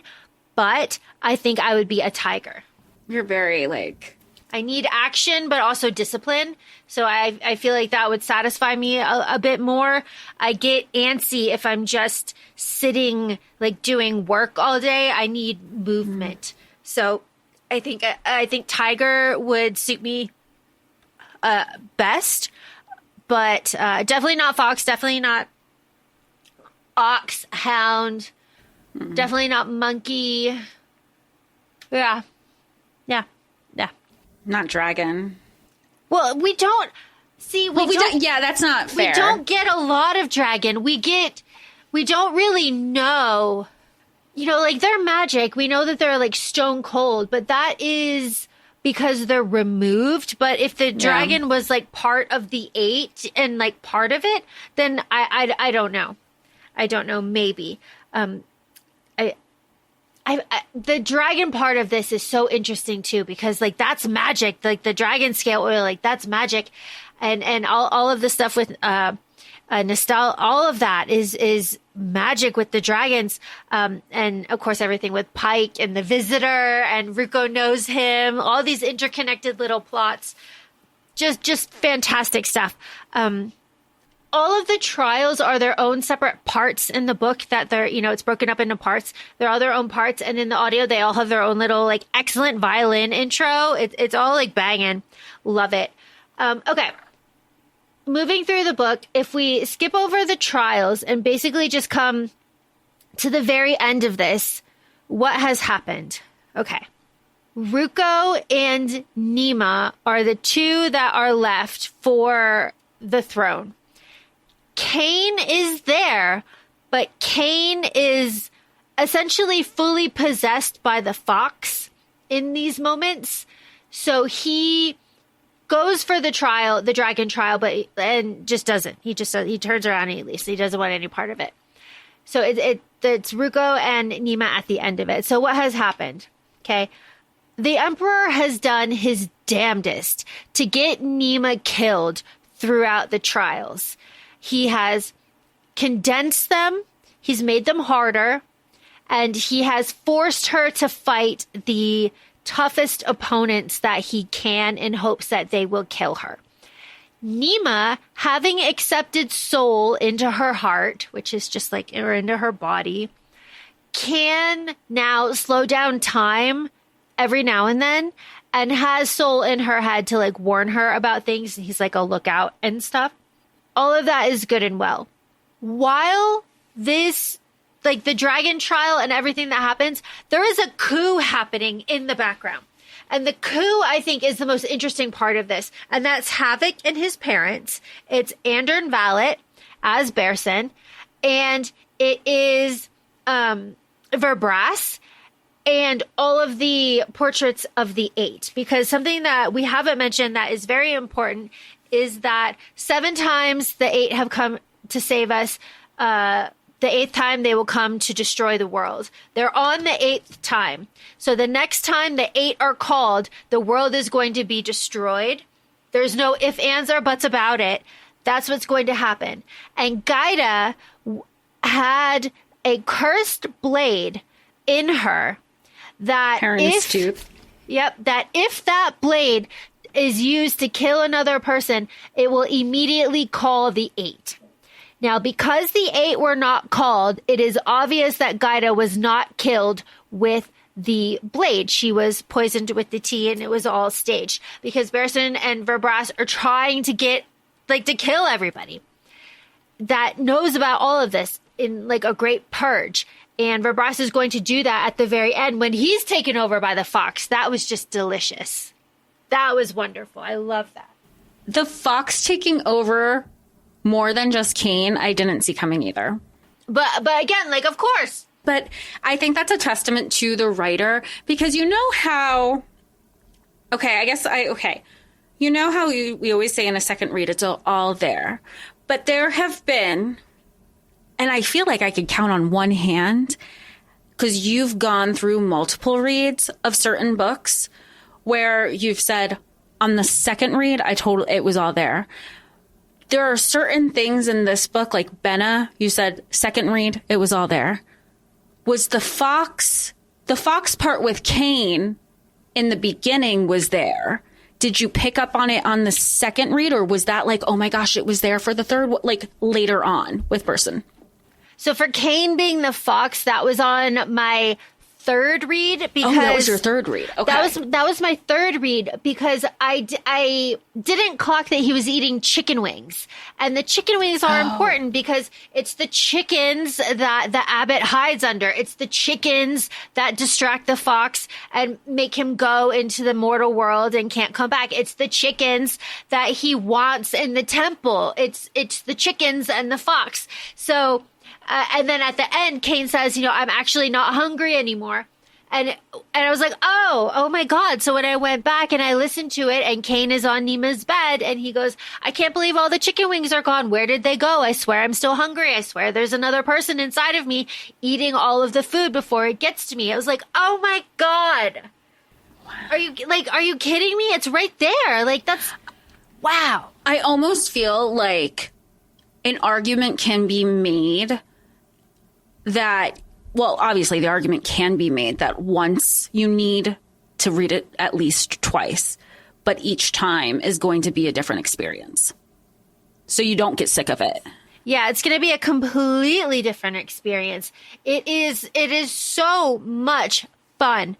but I think I would be a tiger. You're very, like, I need action, but also discipline. So I feel like that would satisfy me a bit more. I get antsy if I'm just sitting, like, doing work all day. I need movement. So I think tiger would suit me best, but definitely not fox, definitely not ox, hound, definitely not monkey. Yeah. Not dragon. Well, we don't see. Yeah, that's not fair. We don't get a lot of dragon. We don't really know. You know, like they're magic. We know that they're like stone cold, but that is because they're removed. But if the dragon was like part of the 8 and like part of it, then I don't know. I don't know. Maybe. The dragon part of this is so interesting too, because like that's magic. Like the dragon scale oil, like that's magic, and all of the stuff with nostalgia, all of that is magic with the dragons, and of course everything with Pike and the visitor and Ruko knows him. All these interconnected little plots, just fantastic stuff. All of the trials are their own separate parts in the book that they're, it's broken up into parts. They're all their own parts. And in the audio, they all have their own little like excellent violin intro. It's all like banging. Love it. Okay. Moving through the book, if we skip over the trials and basically just come to the very end of this, what has happened? Okay. Ruko and Nima are the 2 that are left for the throne. Cain is there, but Cain is essentially fully possessed by the fox in these moments. So he goes for the dragon trial, and just doesn't. He turns around and he leaves. He doesn't want any part of it. So it's Ruko and Nima at the end of it. So what has happened? Okay. The Emperor has done his damnedest to get Nima killed throughout the trials. He has condensed them, he's made them harder, and he has forced her to fight the toughest opponents that he can in hopes that they will kill her. Nima, having accepted soul into her heart, which is just like, or into her body, can now slow down time every now and then, and has soul in her head to like warn her about things. And he's like, oh, look out and stuff. All of that is good and well. While this, like the dragon trial and everything that happens, there is a coup happening in the background. And the coup, I think, is the most interesting part of this. And that's Havoc and his parents. It's Andern Valet as Berson. And it is Verbras and all of the portraits of the 8. Because something that we haven't mentioned that is very important is that 7 times the 8 have come to save us. The 8th time they will come to destroy the world. They're on the 8th time. So the next time the 8 are called, the world is going to be destroyed. There's no ifs, ands, or buts about it. That's what's going to happen. And Gaida had a cursed blade in her that tooth. Yep, that if that blade is used to kill another person, it will immediately call the 8. Now, because the 8 were not called, it is obvious that Gaida was not killed with the blade. She was poisoned with the tea, and it was all staged because Berson and Verbras are trying to get, like, to kill everybody that knows about all of this in, like, a great purge. And Verbras is going to do that at the very end when he's taken over by the fox. That was just delicious. That was wonderful. I love that. The fox taking over more than just Cain, I didn't see coming either. But again, like, of course. But I think that's a testament to the writer, because you know how... You know how we always say in a second read, it's all there. But there have been, and I feel like I could count on one hand, because you've gone through multiple reads of certain books where you've said, on the second read, it was all there. There are certain things in this book, like Benna, you said, second read, it was all there. Was the fox part with Cain in the beginning was there. Did you pick up on it on the second read, or was that like, oh my gosh, it was there for the third, like later on with Berson? So for Cain being the fox, that was on my third read because that was your third read. Okay. That was my third read because I didn't clock that he was eating chicken wings. And the chicken wings are important because it's the chickens that the abbot hides under. It's the chickens that distract the fox and make him go into the mortal world and can't come back. It's the chickens that he wants in the temple. It's the chickens and the fox. So, and then at the end, Cain says, I'm actually not hungry anymore. And I was like, oh my God. So when I went back and I listened to it and Cain is on Nima's bed and he goes, I can't believe all the chicken wings are gone. Where did they go? I swear I'm still hungry. I swear there's another person inside of me eating all of the food before it gets to me. I was like, oh my God. Wow. Are you kidding me? It's right there. Like that's, wow. I almost feel like an argument can be made that, well, obviously the argument can be made that once you need to read it at least twice, but each time is going to be a different experience. So you don't get sick of it. Yeah, it's going to be a completely different experience. It is so much fun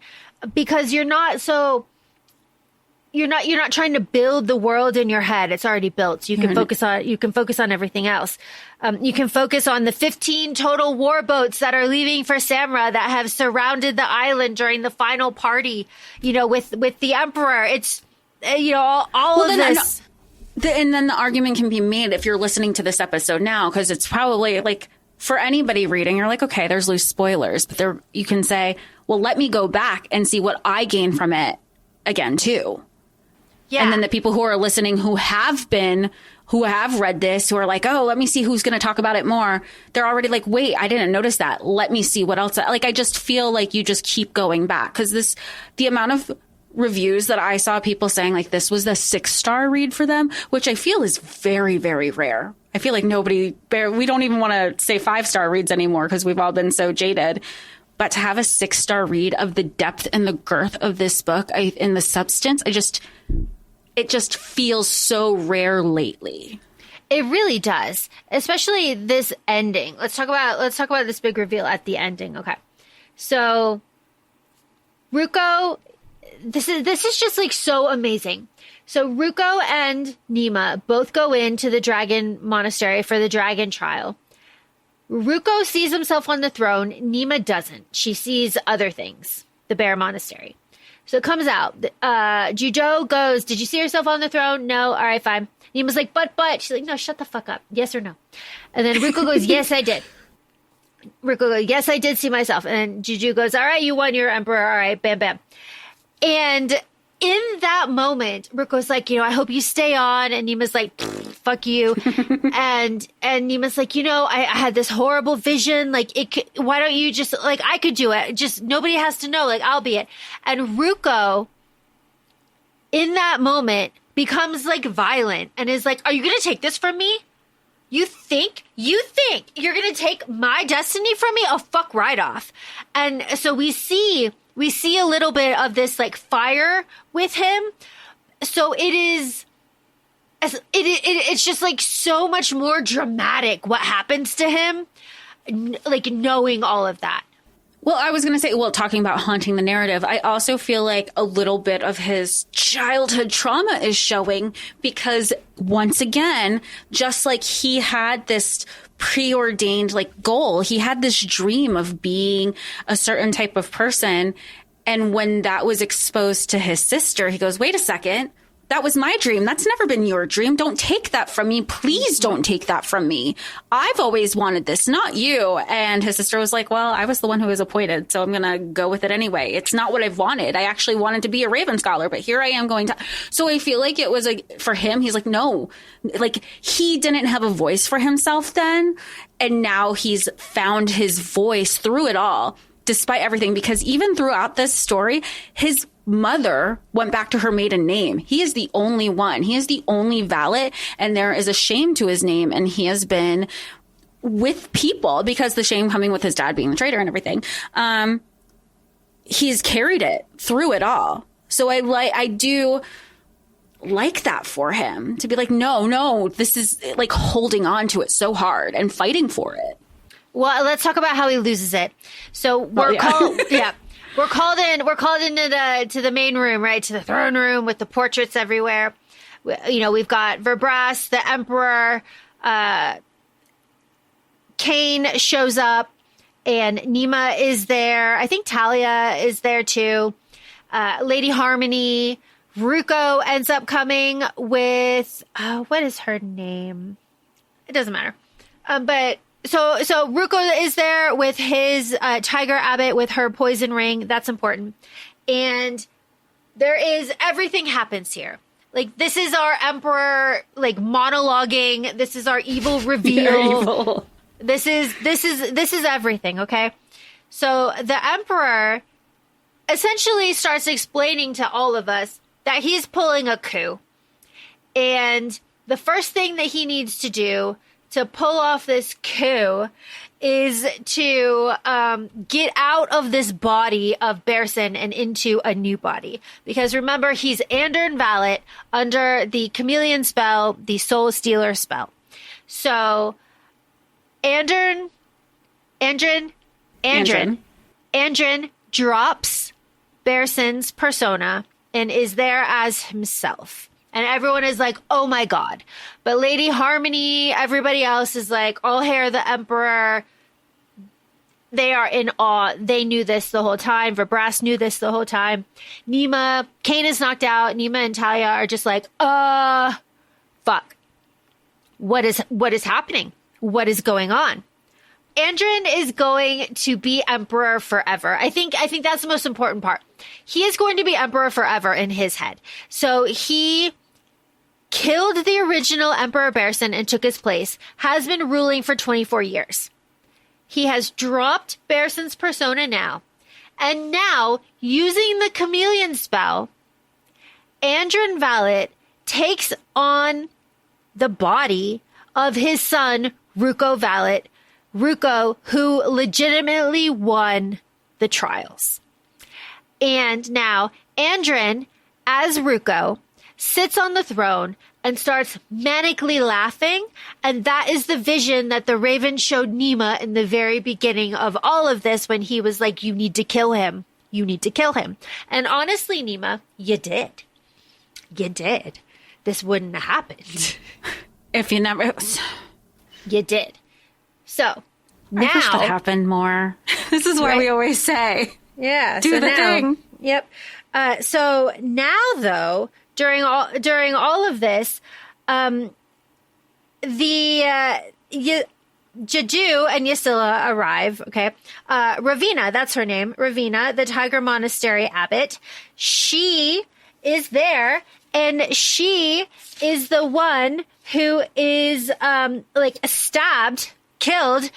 because you're not trying to build the world in your head. It's already built. So you can focus on everything else. You can focus on the 15 total warboats that are leaving for Samra that have surrounded the island during the final party, with the emperor. It's, all of this. And then the argument can be made if you're listening to this episode now, because it's probably like for anybody reading, you're like, okay, there's loose spoilers, but you can say, well, let me go back and see what I gain from it again, too. Yeah. And then the people who are listening who have read this, who are like, oh, let me see who's going to talk about it more. They're already like, wait, I didn't notice that. Let me see what else. Like, I just feel like you just keep going back because the amount of reviews that I saw people saying like this was the 6-star read for them, which I feel is very, very rare. I feel like we don't even want to say 5-star reads anymore because we've all been so jaded. But to have a 6-star read of the depth and the girth of this book and the substance, it just feels so rare lately. It really does, especially this ending. Let's talk about this big reveal at the ending. Okay, so Ruko, this is just like so amazing. So Ruko and Nima both go into the dragon monastery for the dragon trial. Ruko sees himself on the throne. Nima doesn't. She sees other things. The bear monastery. So it comes out. Jujo goes, did you see yourself on the throne? No. All right, fine. Nima's like, but. She's like, no, shut the fuck up. Yes or no? And then Ruko goes, yes, I did. Ruko goes, yes, I did see myself. And Juju goes, all right, you won your emperor. All right, bam, bam. And in that moment, Ruko's like, I hope you stay on. And Nima's like, fuck you. and Nima's like, I had this horrible vision. Like, why don't you just, like, I could do it. Just nobody has to know. Like, I'll be it. And Ruko, in that moment, becomes like violent and is like, are you going to take this from me? You think you're going to take my destiny from me? Oh, fuck right off. And so we see a little bit of this like fire with him. So it's just like so much more dramatic what happens to him, like knowing all of that. Well, I was going to say, talking about haunting the narrative, I also feel like a little bit of his childhood trauma is showing because once again, just like he had this preordained like goal, he had this dream of being a certain type of person. And when that was exposed to his sister, he goes, wait a second. That was my dream. That's never been your dream. Don't take that from me. Please don't take that from me. I've always wanted this, not you. And his sister was like, well, I was the one who was appointed, so I'm going to go with it anyway. It's not what I've wanted. I actually wanted to be a Raven Scholar, but here I am going to. So I feel like it was like for him, he's like, no, like he didn't have a voice for himself then. And now he's found his voice through it all, despite everything, because even throughout this story, his mother went back to her maiden name. He is the only one. He is the only valet, and there is a shame to his name, and he has been with people because the shame coming with his dad being the traitor and everything. He's carried it through it all. So I do like that for him to be like, no, this is like holding on to it so hard and fighting for it. Well, let's talk about how he loses it. So We're called into the main room, right? To the throne room with the portraits everywhere. We've got Verbras, the Emperor. Cain shows up, and Nima is there. I think Talia is there too. Lady Harmony. Ruko ends up coming with what is her name? It doesn't matter. But so Ruko is there with his Tiger Abbot with her poison ring. That's important. And everything happens here. Like, this is our emperor, like, monologuing. This is our evil reveal. Evil. This is everything. Okay. So the emperor essentially starts explaining to all of us that he's pulling a coup. And the first thing that he needs to do to pull off this coup is to get out of this body of Bersin and into a new body. Because remember, he's Andern Valet under the chameleon spell, the soul stealer spell. So Andren drops Bersin's persona and is there as himself. And everyone is like, oh my God. But Lady Harmony, everybody else is like, all hair the Emperor. They are in awe. They knew this the whole time. Verbras knew this the whole time. Nima, Cain is knocked out. Nima and Talia are just like, fuck. What is happening? What is going on? Andren is going to be emperor forever. I think that's the most important part. He is going to be emperor forever in his head. So he killed the original Emperor Bersin and took his place, has been ruling for 24 years. He has dropped Bersin's persona now. And now, using the chameleon spell, Andren Valet takes on the body of his son, Ruko Valet, Ruko, who legitimately won the trials. And now Andren, as Ruko, sits on the throne and starts manically laughing. And that is the vision that the Raven showed Nima in the very beginning of all of this when he was like, you need to kill him. You need to kill him. And honestly, Nima, you did. You did. This wouldn't have happened. If you never... You did. So, now... I wish that happened more. This is why we always say... Yeah. Do the thing. Yep. So now, though, during all of this, the Jadu and Ysilla arrive. Okay. Ravina, that's her name. Ravina, the Tiger Monastery abbot. She is there, and she is the one who is stabbed, killed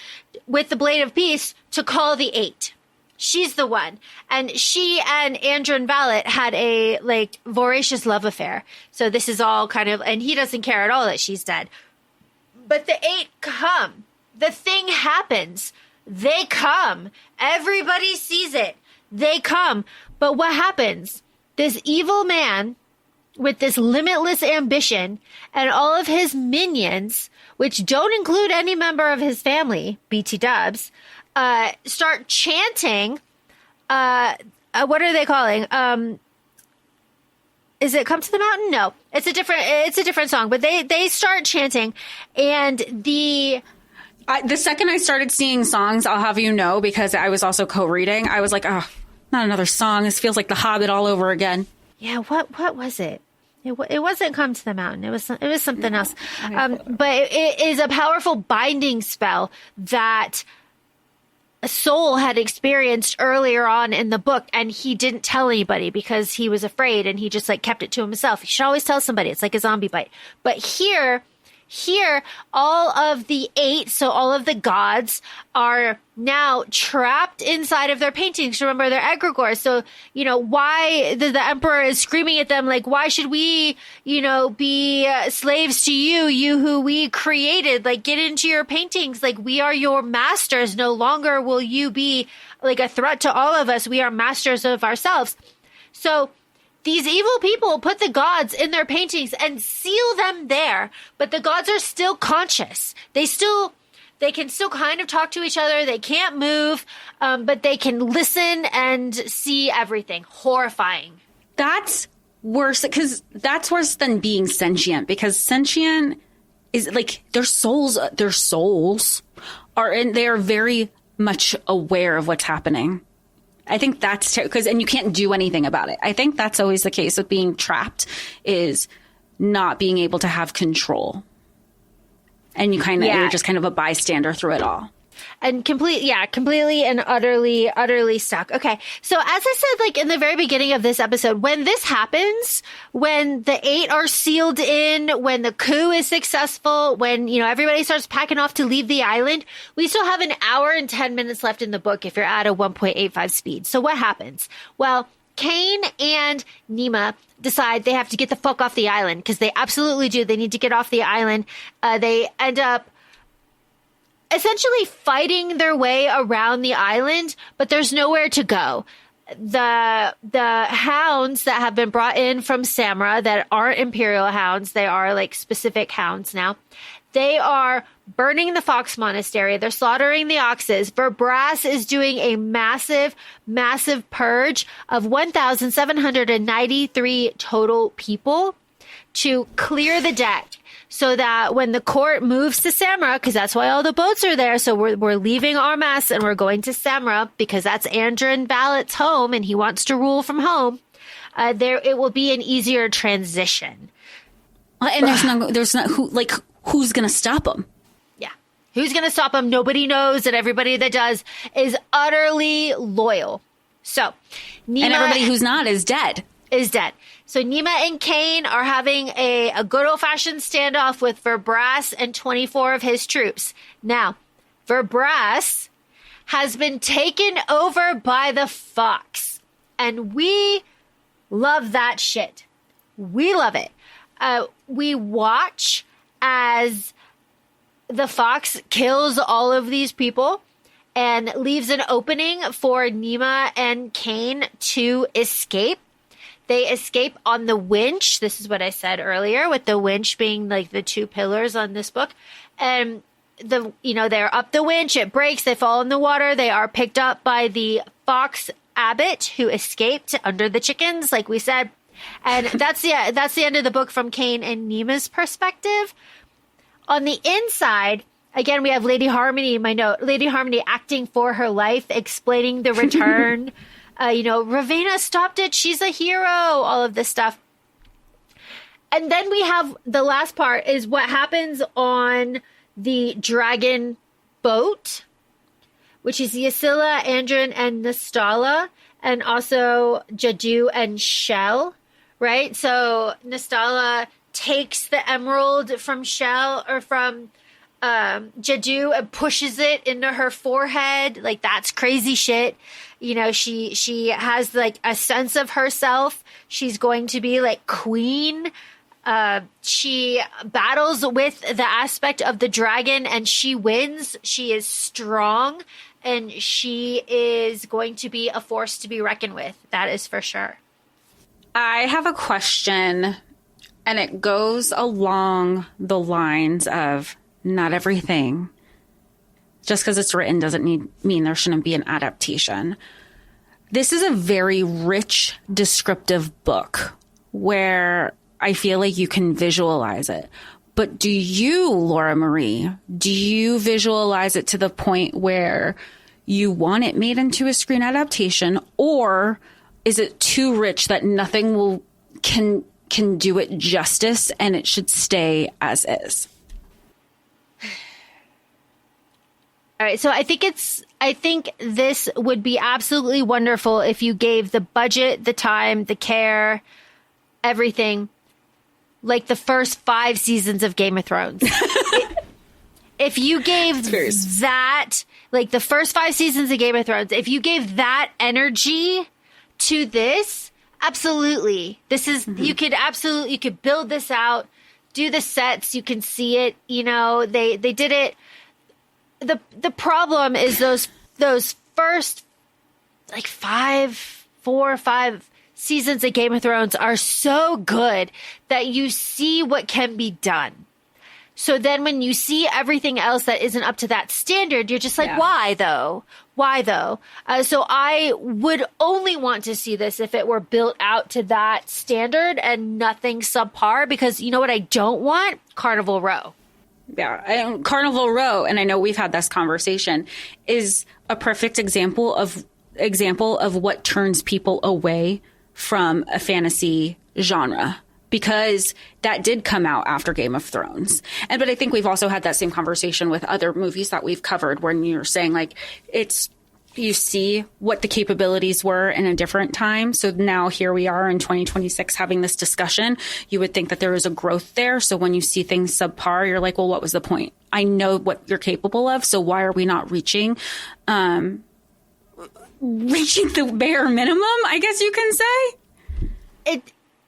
with the Blade of Peace to call the Eight. She's the one. And she and Andren Valet had a voracious love affair. So this is all kind of, and he doesn't care at all that she's dead. But the Eight come. The thing happens. They come. Everybody sees it. They come. But what happens? This evil man with this limitless ambition and all of his minions, which don't include any member of his family, BT Dubs, start chanting, what are they calling? Is it Come to the Mountain? No, it's a different song, but they start chanting, and the second I started seeing songs, I'll have you know, because I was also co-reading, I was like, oh, not another song. This feels like The Hobbit all over again. Yeah. What was it? It wasn't Come to the Mountain. It was something else. But it is a powerful binding spell that Soul had experienced earlier on in the book, and he didn't tell anybody because he was afraid, and he just kept it to himself. He should always tell somebody. It's like a zombie bite. But here, all of the Eight, so all of the gods, are now trapped inside of their paintings. Remember, they're egregores. So, why the emperor is screaming at them, why should we, be slaves to you who we created? Get into your paintings. We are your masters. No longer will you be a threat to all of us. We are masters of ourselves. So these evil people put the gods in their paintings and seal them there, but the gods are still conscious. They still They can still kind of talk to each other. They can't move, but they can listen and see everything. Horrifying. That's worse, because that's worse than being sentient, because sentient is like their souls are in, they are very much aware of what's happening. I think that's because, and you can't do anything about it. I think that's always the case with being trapped, is not being able to have control. And you you're just kind of a bystander through it all. And completely and utterly stuck. Okay. So as I said, like in the very beginning of this episode, when this happens, when the 8 are sealed in, when the coup is successful, when, you know, everybody starts packing off to leave the island, we still have an hour and 10 minutes left in the book if you're at a 1.85 speed. So what happens? Well, Cain and Nima decide they have to get the fuck off the island, because they absolutely do. They need to get off the island. They end up essentially fighting their way around the island, but there's nowhere to go. The hounds that have been brought in from Samra, that aren't Imperial hounds, they are like specific hounds now. They are burning the Fox Monastery. They're slaughtering the oxes. Verbrass is doing a massive purge of 1,793 total people to clear the deck, so that when the court moves to Samra, because that's why all the boats are there, so we're leaving Armas and we're going to Samra because that's Andron Vallet's home and he wants to rule from home. It will be an easier transition. And who's going to stop them? Yeah. Who's going to stop them? Nobody knows, and everybody that does is utterly loyal. So, Nima, and everybody who's not is dead. So Nima and Cain are having a good old-fashioned standoff with Verbrass and 24 of his troops. Now, Verbrass has been taken over by the Fox, and we love that shit. We love it. We watch as the Fox kills all of these people and leaves an opening for Nima and Cain to escape. They escape on the winch. This is what I said earlier, with the winch being like the 2 pillars on this book. And they're up the winch. It breaks. They fall in the water. They are picked up by the Fox Abbot, who escaped under the chickens, like we said. And that's the end of the book from Cain and Nima's perspective. On the inside, again, we have Lady Harmony, my note. Lady Harmony acting for her life, explaining the return. Ravenna stopped it. She's a hero. All of this stuff. And then we have the last part is what happens on the dragon boat, which is Ysilla, Andron, and Nastala, and also Jadu and Shell, right? So Nastala takes the emerald from Shell, or from Jadu, and pushes it into her forehead. Like, that's crazy shit. You know, she has like a sense of herself. She's going to be like queen. She battles with the aspect of the dragon and she wins. She is strong and she is going to be a force to be reckoned with. That is for sure. I have a question, and it goes along the lines of not everything, just because it's written doesn't mean there shouldn't be an adaptation. This is a very rich, descriptive book where I feel like you can visualize it. But do you, Laura Marie, do you visualize it to the point where you want it made into a screen adaptation, or is it too rich that nothing can do it justice and it should stay as is? All right, so I think this would be absolutely wonderful if you gave the budget, the time, the care, everything, like the first 5 seasons of Game of Thrones. If you gave that, like the first 5 seasons of Game of Thrones, if you gave that energy to this, absolutely. This is, you could build this out, do the sets, you can see it, they did it. The problem is those first like 4 or 5 seasons of Game of Thrones are so good that you see what can be done. So then when you see everything else that isn't up to that standard, you're just like, why though? Why though? So I would only want to see this if it were built out to that standard and nothing subpar, because you know what I don't want? Carnival Row. Yeah. Carnival Row, and I know we've had this conversation, is a perfect example of what turns people away from a fantasy genre, because that did come out after Game of Thrones. But I think we've also had that same conversation with other movies that we've covered, when you're saying like, you see what the capabilities were in a different time. So now here we are in 2026 having this discussion. You would think that there is a growth there. So when you see things subpar, you're like, well, what was the point? I know what you're capable of. So why are we not reaching the bare minimum, I guess you can say?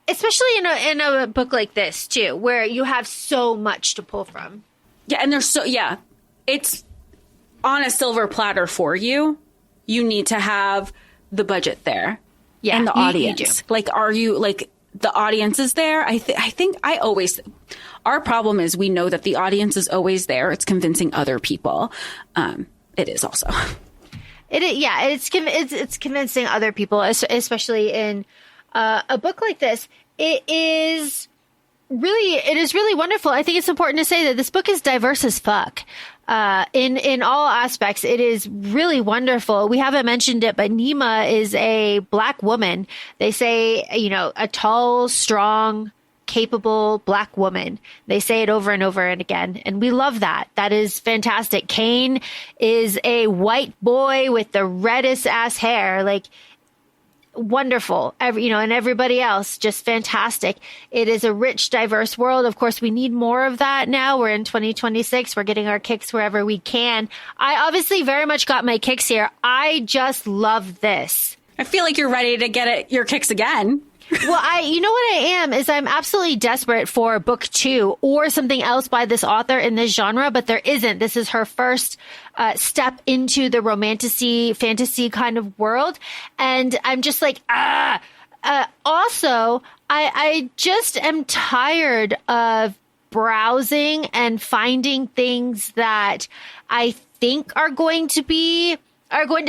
Especially in a book like this too, where you have so much to pull from. Yeah. And it's on a silver platter for you. You need to have the budget there. Yeah. And the audience. You do. Like, are you like, the audience is there? I think our problem is we know that the audience is always there. It's convincing other people. It is also. It's convincing other people, especially in a book like this. It is really wonderful. I think it's important to say that this book is diverse as fuck. In all aspects, it is really wonderful. We haven't mentioned it, but Nima is a Black woman. They say, a tall, strong, capable Black woman. They say it over and over and again. And we love that. That is fantastic. Cain is a white boy with the reddest ass hair. Like, wonderful. And everybody else, just fantastic. It is a rich, diverse world. Of course, we need more of that now. We're in 2026. We're getting our kicks wherever we can. I obviously very much got my kicks here. I just love this. I feel like you're ready to get your kicks again. Well, you know what I am is I'm absolutely desperate for book 2 or something else by this author in this genre, but there isn't. This is her first step into the fantasy kind of world. And I'm just like, also, I just am tired of browsing and finding things that I think are going to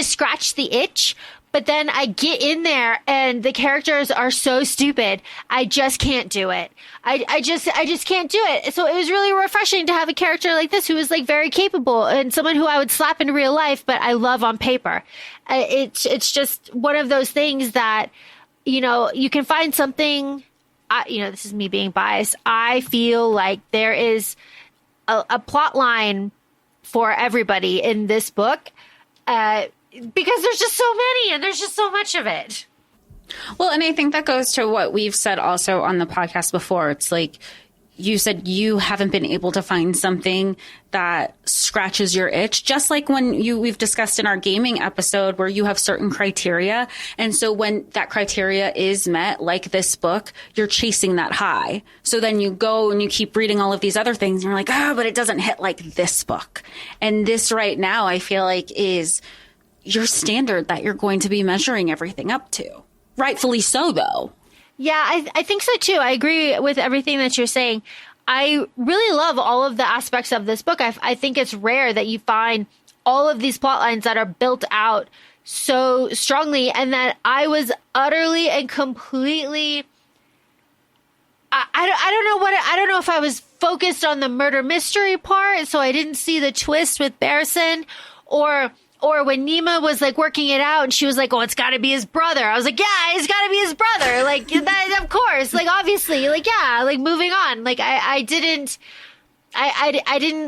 scratch the itch. But then I get in there and the characters are so stupid. I just can't do it. I just can't do it. So it was really refreshing to have a character like this who was like very capable and someone who I would slap in real life, but I love on paper. It's just one of those things that, you can find something, this is me being biased. I feel like there is a plot line for everybody in this book. Because there's just so many and there's just so much of it. Well, and I think that goes to what we've said also on the podcast before. It's like you said you haven't been able to find something that scratches your itch, just like when we've discussed in our gaming episode where you have certain criteria. And so when that criteria is met, like this book, you're chasing that high. So then you go and you keep reading all of these other things and you're like, but it doesn't hit like this book. And this right now, I feel like is your standard that you're going to be measuring everything up to. Rightfully so, though. Yeah, I think so, too. I agree with everything that you're saying. I really love all of the aspects of this book. I think it's rare that you find all of these plot lines that are built out so strongly and that I was utterly and completely... I don't know if I was focused on the murder mystery part, so I didn't see the twist with Barristan, or when Nima was like working it out and she was like, it's got to be his brother. I was like, yeah, it's got to be his brother. Like, that, of course, like, obviously, like, yeah, like moving on. Like, I didn't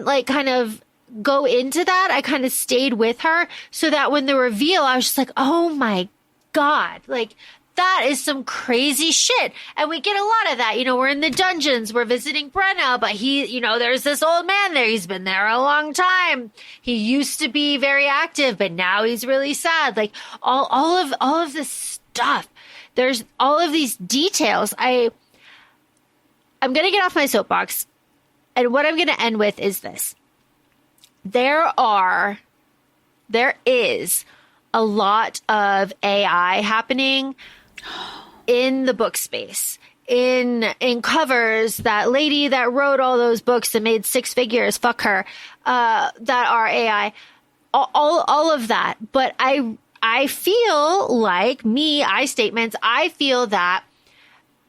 like kind of go into that. I kind of stayed with her so that when the reveal, I was just like, oh my God, like, that is some crazy shit. And we get a lot of that. We're in the dungeons. We're visiting Brenna, but there's this old man there. He's been there a long time. He used to be very active, but now he's really sad. Like all of this stuff. There's all of these details. I'm going to get off my soapbox. And what I'm going to end with is this. There is a lot of AI happening in the book space. in covers, that lady that wrote all those books that made six figures, fuck her, that are AI, all of that. But I feel like I feel that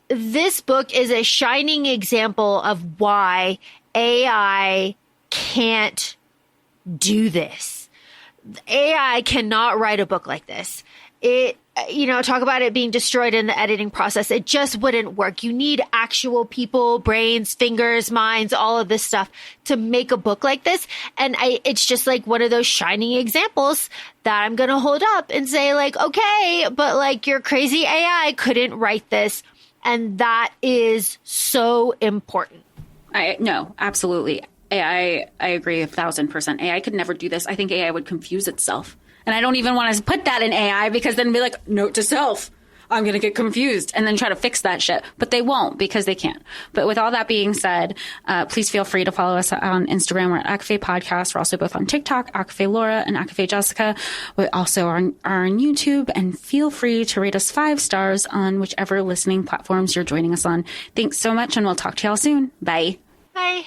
this book is a shining example of why AI can't do this. AI cannot write a book like this. Talk about it being destroyed in the editing process. It just wouldn't work. You need actual people, brains, fingers, minds, all of this stuff to make a book like this. And it's just like one of those shining examples that I'm going to hold up and say like, okay, but like your crazy AI couldn't write this. And that is so important. No, absolutely. I agree 1,000%. AI could never do this. I think AI would confuse itself. And I don't even want to put that in AI because then be like, note to self, I'm going to get confused and then try to fix that shit. But they won't because they can't. But with all that being said, please feel free to follow us on Instagram. We're at ACOFAE Podcast. We're also both on TikTok, ACOFAE Laura and ACOFAE Jessica. We also are on YouTube. And feel free to rate us 5 stars on whichever listening platforms you're joining us on. Thanks so much, and we'll talk to y'all soon. Bye. Bye.